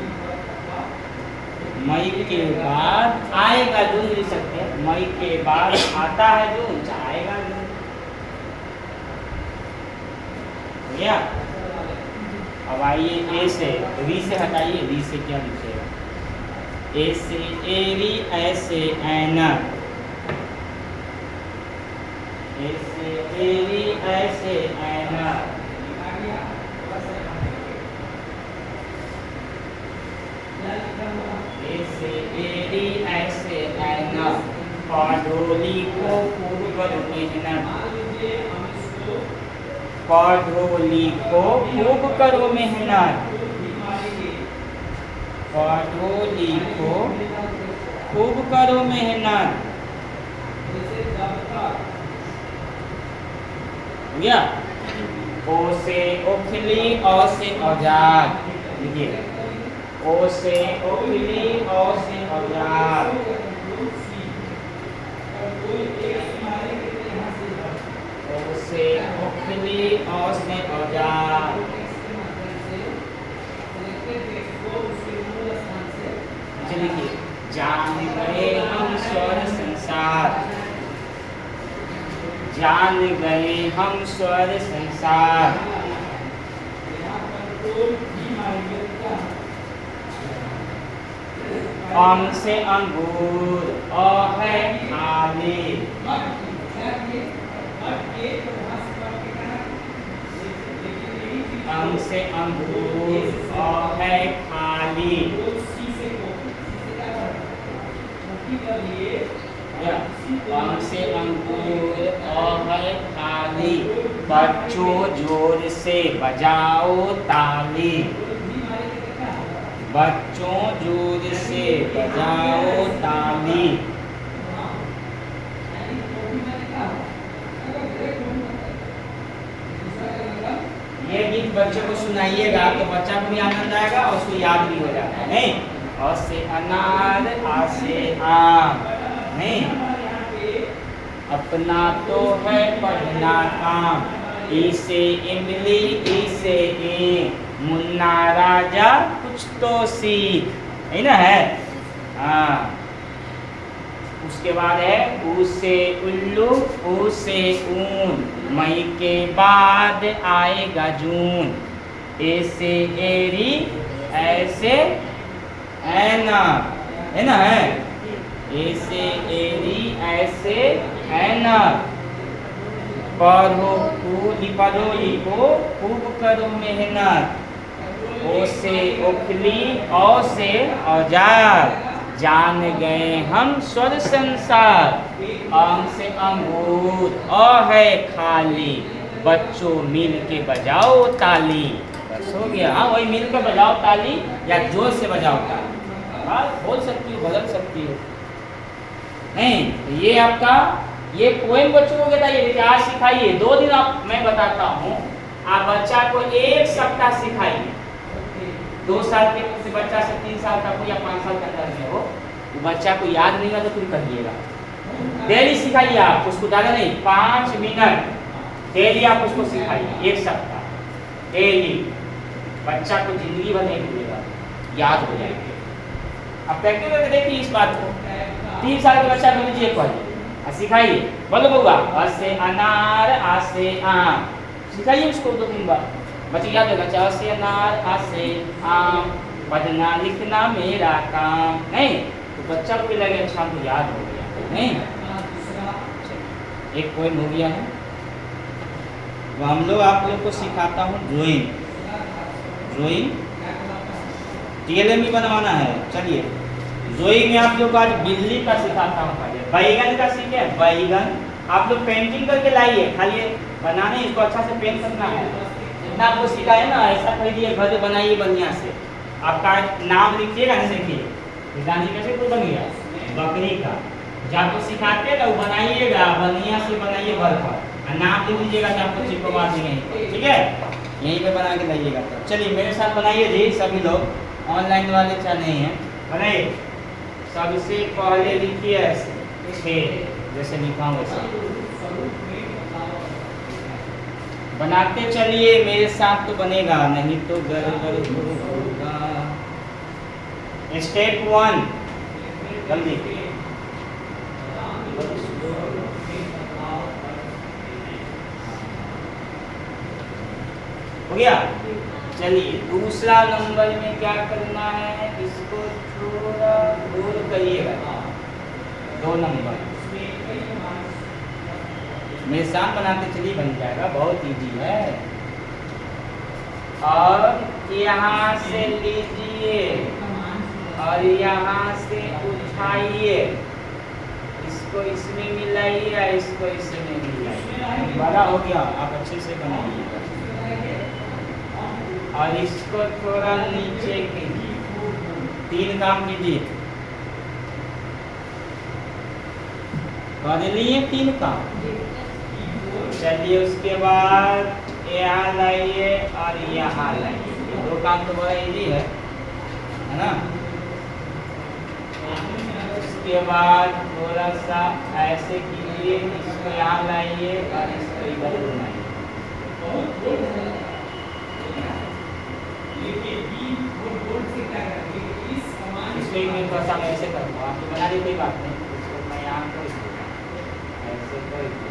मई के बाद आएगा जून लिख सकते हैं, मई के बाद आता है जून, आएगा जून, हो गया। अब आइए ए से, री से हटाइए, री से क्या लिखेगा, ए से एरी, ऐ से ऐनक, ए से एरी, ऐ से ऐनक, ए से एरी, ऐ से ऐनक, पढ़ोली को खूब करो मेहनत, पढ़ोली को खूब करो मेहनत, पढ़ोली को खूब करो मेहनत, हो गया। ओ से ओखली, औ से औजार, देखिए ओ से ओखली, औ से औजार, ओ से ओखली, औ से औजार, लिखिए जान गए हम स्वर संसार, जान गए हम स्वर संसार, अंग से अंगूर, अ है खाली, अंग से अंगूर, अ है खाली, अंग से अंगूर, अ है खाली, बच्चों जोर से बजाओ ताली, बच्चों जोर से बजाओ ताली, ये गीत बच्चों को सुनाइएगा तो बच्चा को भी आनंद आएगा और उसको याद भी हो जाता है, नहीं। अ से अनार, आ से आम, नहीं। अपना तो है पढ़ना काम, ई से इमली, ई से ईख, मुन्ना राजा कुछ तो सीख, है ना, है। हाँ, उसके बाद है ऊ से उल्लू, ऊ से ऊन, मई के बाद आएगा जून, ए से एरी, ऐसे ऐनक, है ना, है। ए से एरी, ऐसे ऐनक, पढ़ो पढ़ोली को खूब करो मेहनत, ओ से ओखली, औ से औजार, जान गए हम स्वर संसार, अंग से अंगूर, अ है खाली, बच्चों मिल के बजाओ ताली, बस हो गया। हाँ, वही मिल के बजाओ ताली या जोर से बजाओ ताली, बात बोल सकती हो, बदल सकती हो, नहीं। तो ये आपका ये पोएम बच्चों को कहता है, आज सिखाइए 2 दिन, आप मैं बताता हूँ, आप बच्चा को 1 सप्ताह सिखाइए, 2 साल के से बच्चा से 3 साल तक हो या 5 साल के अंदर में हो, वो बच्चा को याद नहीं होगा तो फिर कहिएगा। डेली सिखाइए आप उसको, ज़्यादा नहीं, 5 मिनट डेली आप उसको सिखाइए, 1 सप्ताह डेली, बच्चा को जिंदगी भर नहीं भूलेगा, याद हो जाएगा। अब प्रैक्टिस करके देखिए इस बात को, 3 साल के बच्चा को लीजिए, पढ़िए, सिखाइए, बोलो बउआ, अ से अनार, आ से आम, सिखाइए उसको 2-3 बार, बच्चे याद होगा, च से अनार, आ से आम, पढ़ना लिखना मेरा काम। नहीं तो बच्चा को भी लगे अच्छा हमको याद हो गया, नहीं? एक पोएम हो गया है। तो हम लोग आप लोग को सिखाता हूँ ड्राइंग। ड्राइंग TLM बनवाना है। चलिए ड्राइंग में आप लोग को आज बिल्ली का सिखाता हूँ। पहले बैगन का सीखे। बैगन आप लोग पेंटिंग करके लाइए, खाली बनाने इसको अच्छा से पेंट करना है। जितना आपको सिखाए ना ऐसा खरीदिए, घर बनाइए बढ़िया से। आपका नाम लिखिएगा ना, देखिए गांधी कैसे कोई बन गया बकरी का। जब आपको सिखाते हैं ना वो बनाइएगा, बढ़िया से बनाइए घर पर, और नाम लिख लीजिएगा तो आपको चिपकवा देंगे, ठीक है? यहीं पे बना के लाइएगा। तो चलिए मेरे साथ बनाइए जी सभी लोग, ऑनलाइन वाले चाहे नहीं हैं, बनाइए। सबसे पहले लिखिए ऐसे 6, जैसे लिखा हूँ वैसे बनाते चलिए, मेरे साथ तो बनेगा, नहीं तो गड़बड़ होगा। स्टेप 1 जल्दी हो गया। चलिए दूसरा नंबर में क्या करना है, इसको थोड़ा दूर करिएगा। 2 नंबर मेरे साथ बनाते चलिए, बन जाएगा, बहुत इजी है। और यहाँ से लीजिए और यहाँ से उठाइए, इसको इसमें मिलाइए, इसको इसमें मिलाइए। बड़ा हो गया, आप अच्छे से बनाइए। और इसको थोड़ा नीचे कीजिए। 3 काम कीजिए, कर लिए 3 काम। चलिए उसके बाद यहाँ लाइए और यहाँ लाइए। 2 काम तो बड़ा इजी है ना? उसके बाद थोड़ा सा ऐसे कीजिए, इसको यहाँ लाइए और इसको इधर घुमाइए। इसको मैं थोड़ा सा ऐसे करता हूँ, आपको बना दी कोई बात नहीं। इसको मैं यहाँ कर दूँगा, ऐसे कर दूँगा,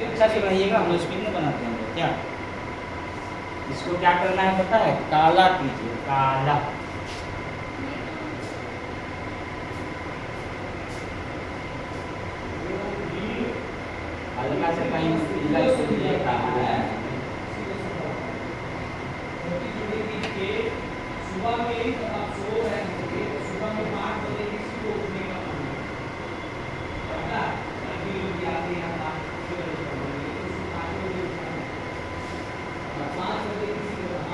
अच्छा से बनाइएगा। हम लोग स्पीड में बनाते हैं क्या? इसको क्या करना है पता है? काला कीजिए, काला। हल्का से कहीं लिखा है। सुबह में आप सो रहे थे, सुबह में 5 बजे किसी को उठने का मन पता अभी लोग आते हैं 5 बजे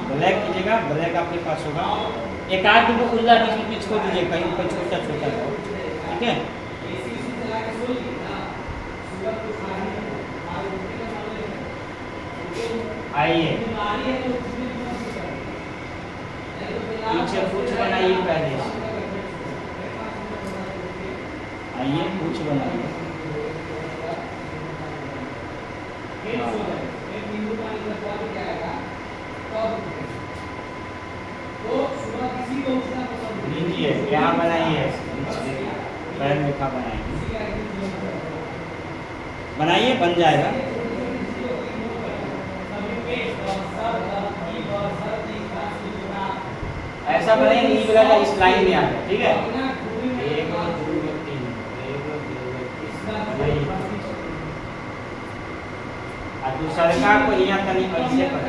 ब्लैक कीजिएगा। ब्लैक आपके पास होगा, एक आध को खुला बीच में छोड़ दीजिए, कहीं पर छोटा छोटा, ठीक है? आइए पीछे पूछ बनाइए, पहले आइए पूछ बनाइए। लीजिए यहाँ बनाइए, पैर रेखा बनाइए, बनाइए, बन जाएगा। ऐसा बनेगा, ई वाला इस लाइन में आता है, ठीक है? 1 2 3 1 2 3 और दूसरा को यहाँ तनी ऐसे कर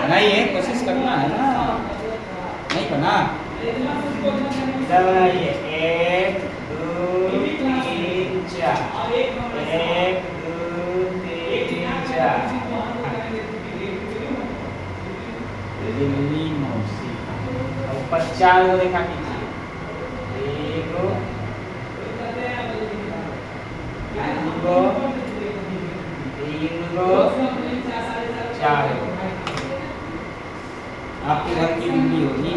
बनाइए, कोशिश करना है ना, नहीं बना क्या? बनाइए 1 2 3 4 1 2 3 4 दिल्ली मौसी। ऊपर 4 को रेखा कीजिए, 1 2 3 4 आपके घर की बिल्ली होगी।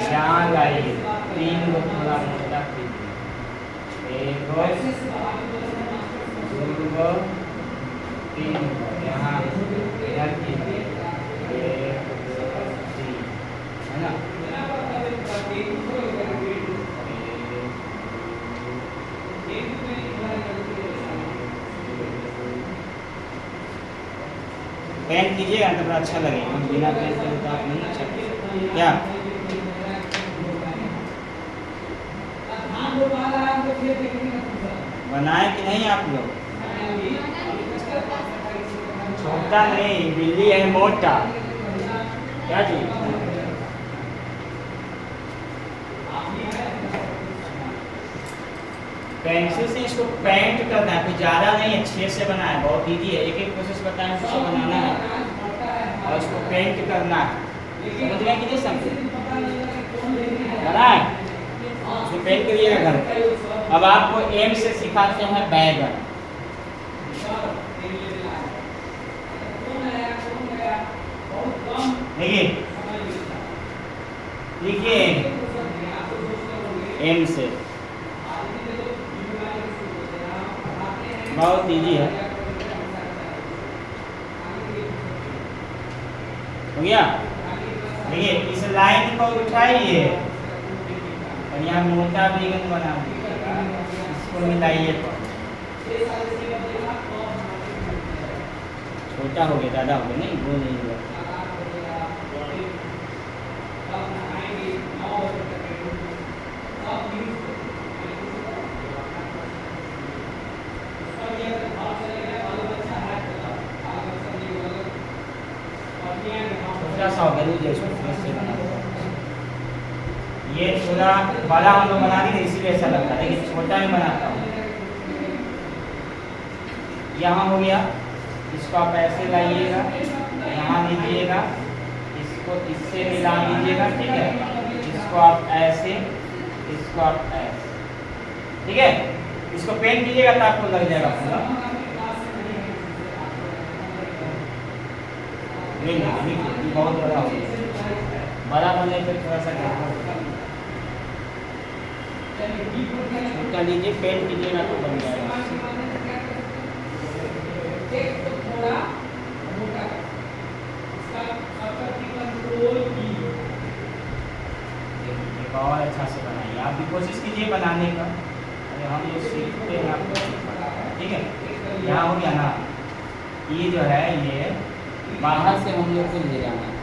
यहाँ लाइए 3 को थोड़ा मोटा कीजिए, 1 2 3 3 यहाँ इधर कीजिए, 1 2 3, है ना। पेंट कीजिएगा तो थोड़ा अच्छा लगेगा, बिना पेंट के तो आप नहीं अच्छा क्या बनाए कि नहीं आप लोग। छोटा नहीं, बिल्ली है मोटा, क्या जी। पेंसिल से इसको पेंट करना है, कुछ ज़्यादा नहीं, अच्छे से बनाना है, बहुत इजी है। एक एक प्रोसेस बताएं, उसको बनाना है और इसको पेंट करना है, समझ गए कि नहीं समझे। बनाए इसको पेंट करिएगा घर पे। अब आपको एम से सिखाते हैं बैगन। देखिए लिखिए एम से, बहुत इजी है, हो गया। देखिए इस लाइन को उठाइए और यहाँ मोटा बैगन बना दीजिएगा, इसको मिलाइए तो छोटा हो गया, ज़्यादा हो गया, नहीं वो नहीं हुआ। छोटा सा हो गया, इसको बना, ये थोड़ा बड़ा हम लोग बना देंगे इसीलिए ऐसा लगता है, लेकिन छोटा में बनाता हूँ। यहाँ हो गया, इसको आप ऐसे लाइएगा, यहाँ लीजिएगा, इसको इससे मिला लीजिएगा, ठीक है। इसको आप ऐसे, इसको आप ऐसे, ठीक है। इसको पेंट कीजिएगा तो आपको लग जाएगा पूरा। बहुत बड़ा हो गया, बड़ा बनने पर थोड़ा सा छोटा लीजिए, पेंट कीजिएगा तो बन जाएगा। और अच्छा से बनाइए, आप भी कोशिश कीजिए बनाने का, अरे हम लोग सीखते हैं आपको, ठीक है। यहाँ हो गया ना, ये जो है ये बाहर से हम लोग को ले जाना है।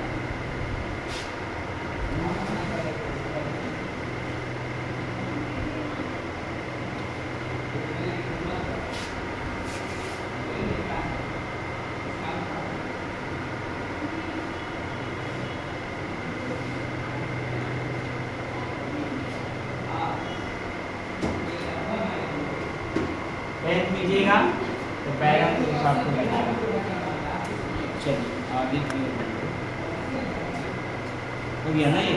पेंट कीजिएगा तो बैगन के हिसाब से लगेगा। चलिए आगे की हो गया ना ये।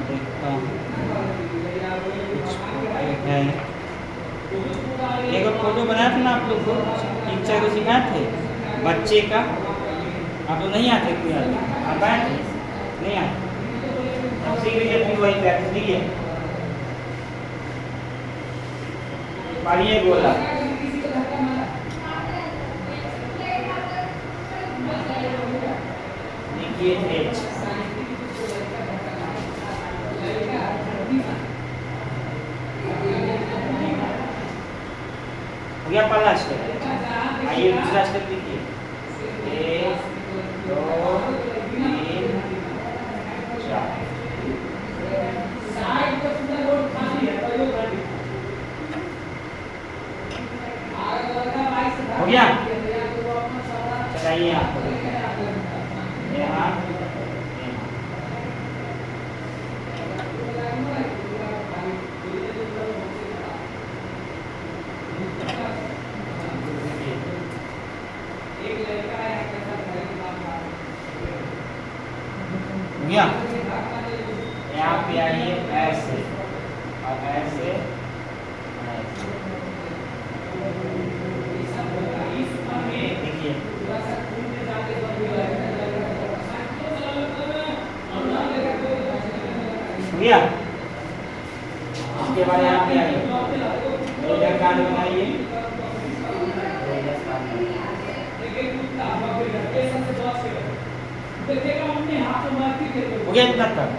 देखता हूँ कुछ है, एक फोटो बनाया था ना आप लोग को, टीचर को सिखाए थे बच्चे का, आप तो नहीं आते कोई आदमी, आप आए थे नहीं आते, अब सीख लीजिए, फिर वही प्रैक्टिस लीजिए। पढ़िए बोला लिखिए एच, हो गया पहला स्टेप। आइए दूसरा स्टेप लिखिए, 1 2 3 4। हो गया, चलाइए आपको यहाँ गया, यहाँ पे आइए ऐसे और ऐसे देखिए, गया। इसके बाद यहाँ पे आइए, रेजर कार्ड बनाइए। हो गया इतना तक।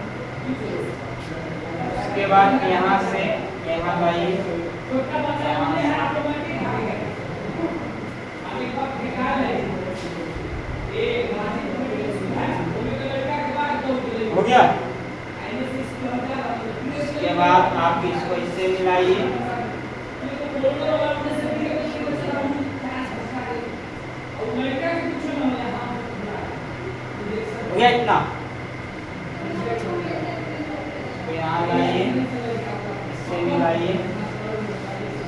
उसके बाद यहाँ से यहाँ लाइए, हो गया। इसके बाद आप इसको इससे मिलाइए, हो गया इतना। तो यहाँ लाइए, इससे मिलाइए,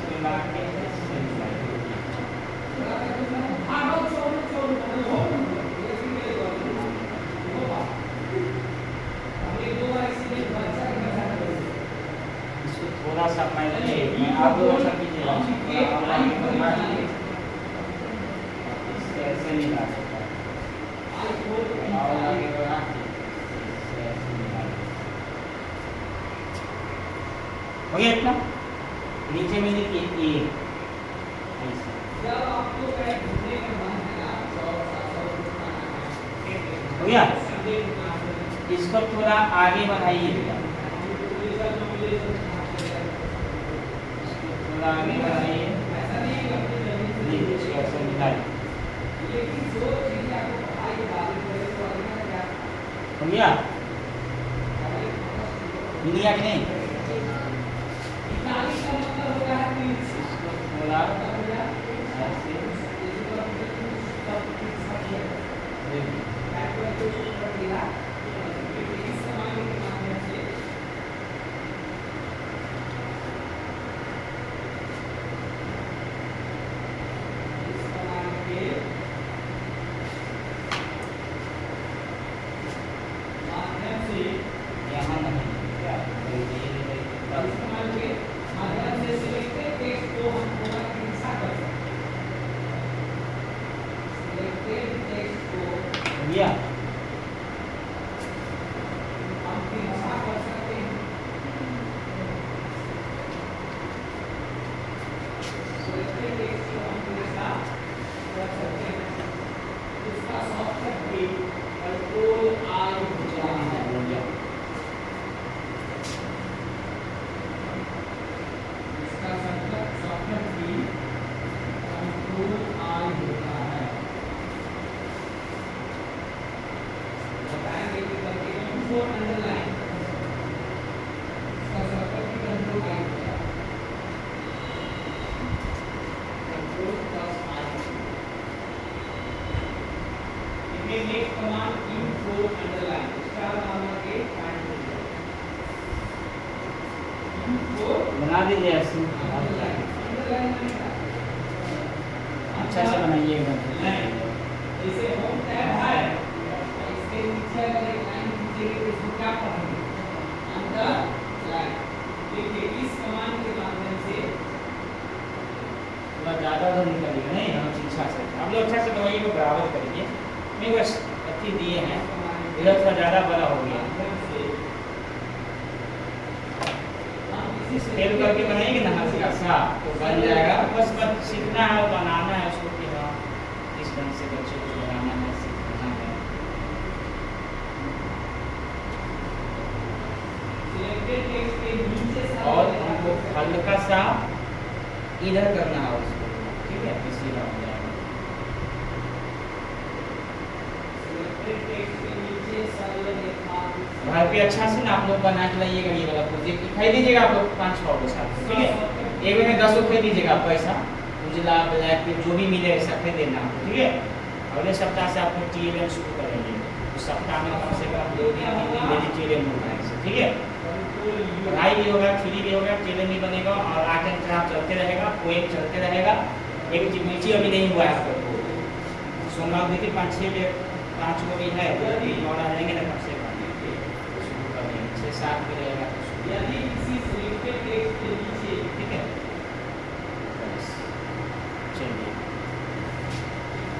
मिला के इससे मिलाइए। इसको थोड़ा सा मैं आप लोग ऐसा कीजिएगा, इससे ऐसे मिला सकता है। हो गया इतना। नीचे में देखिए ए, हो गया। इसको थोड़ा आगे बढ़ाइए, थोड़ा आगे बढ़ाइए, इसको ऐसे मिलाइए। हो गया, मिल गया कि नहीं? इसको थोड़ा ऐसे यहाँ नहीं क्या भैया बना दीजिए ऐसे, अच्छा से बनाइएगा। जैसे होम टैब है, इसके नीचे अगर एक लाइन खींचेंगे तो इसको क्या पढ़ेंगे? अंदर लाइन। देखिए इस कमांड के माध्यम से थोड़ा ज़्यादा तो निकलेगा नहीं, हम अच्छा से आप लोग अच्छा से दवाई को बराबर करिए। नहीं बस अच्छी दिए हैं, इधर थोड़ा ज़्यादा बड़ा हो गया। स्केल करके बनाएंगे ना हल्का सा तो बन जाएगा। बस सीखना है और बनाना है उसको कि हाँ किस ढंग से बच्चे को बनाना है, सीखना है। और हमको हल्का सा इधर करना है उसको, ठीक है, इसी हो जाएगा। घर पे अच्छा से ना आप लोग बना के लाइएगा। ये वाला प्रोजेक्ट दिखाई दीजिएगा आप लोग 5-6 के साथ, ठीक है। एक में 10 रुपये दीजिएगा पैसा, उजला ब्लैक जो भी मिले ऐसा खरीद देना आपको, ठीक है। अगले सप्ताह से आपको TLM शुरू करेंगे, उस सप्ताह में कम से कम 2 दिन 3 दिन डेली TLM होगा ऐसे, ठीक है। पढ़ाई भी होगा, फ्री भी होगा, TLM भी बनेगा और आर्ट एंड क्राफ्ट चलते रहेगा, पोएम चलते रहेगा। एक एक्टिविटी अभी नहीं हुआ है आपको, सोमवार देखिए 5 को भी है, 3 और आ जाएंगे ना कम से कम 6-7 भी रहेगा। यदि किसी सिलेक्टेड टेक्स्ट के नीचे, ठीक है, चलिए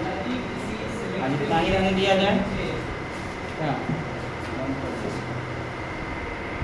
यदि किसी आज इतना ही रहने दिया जाए।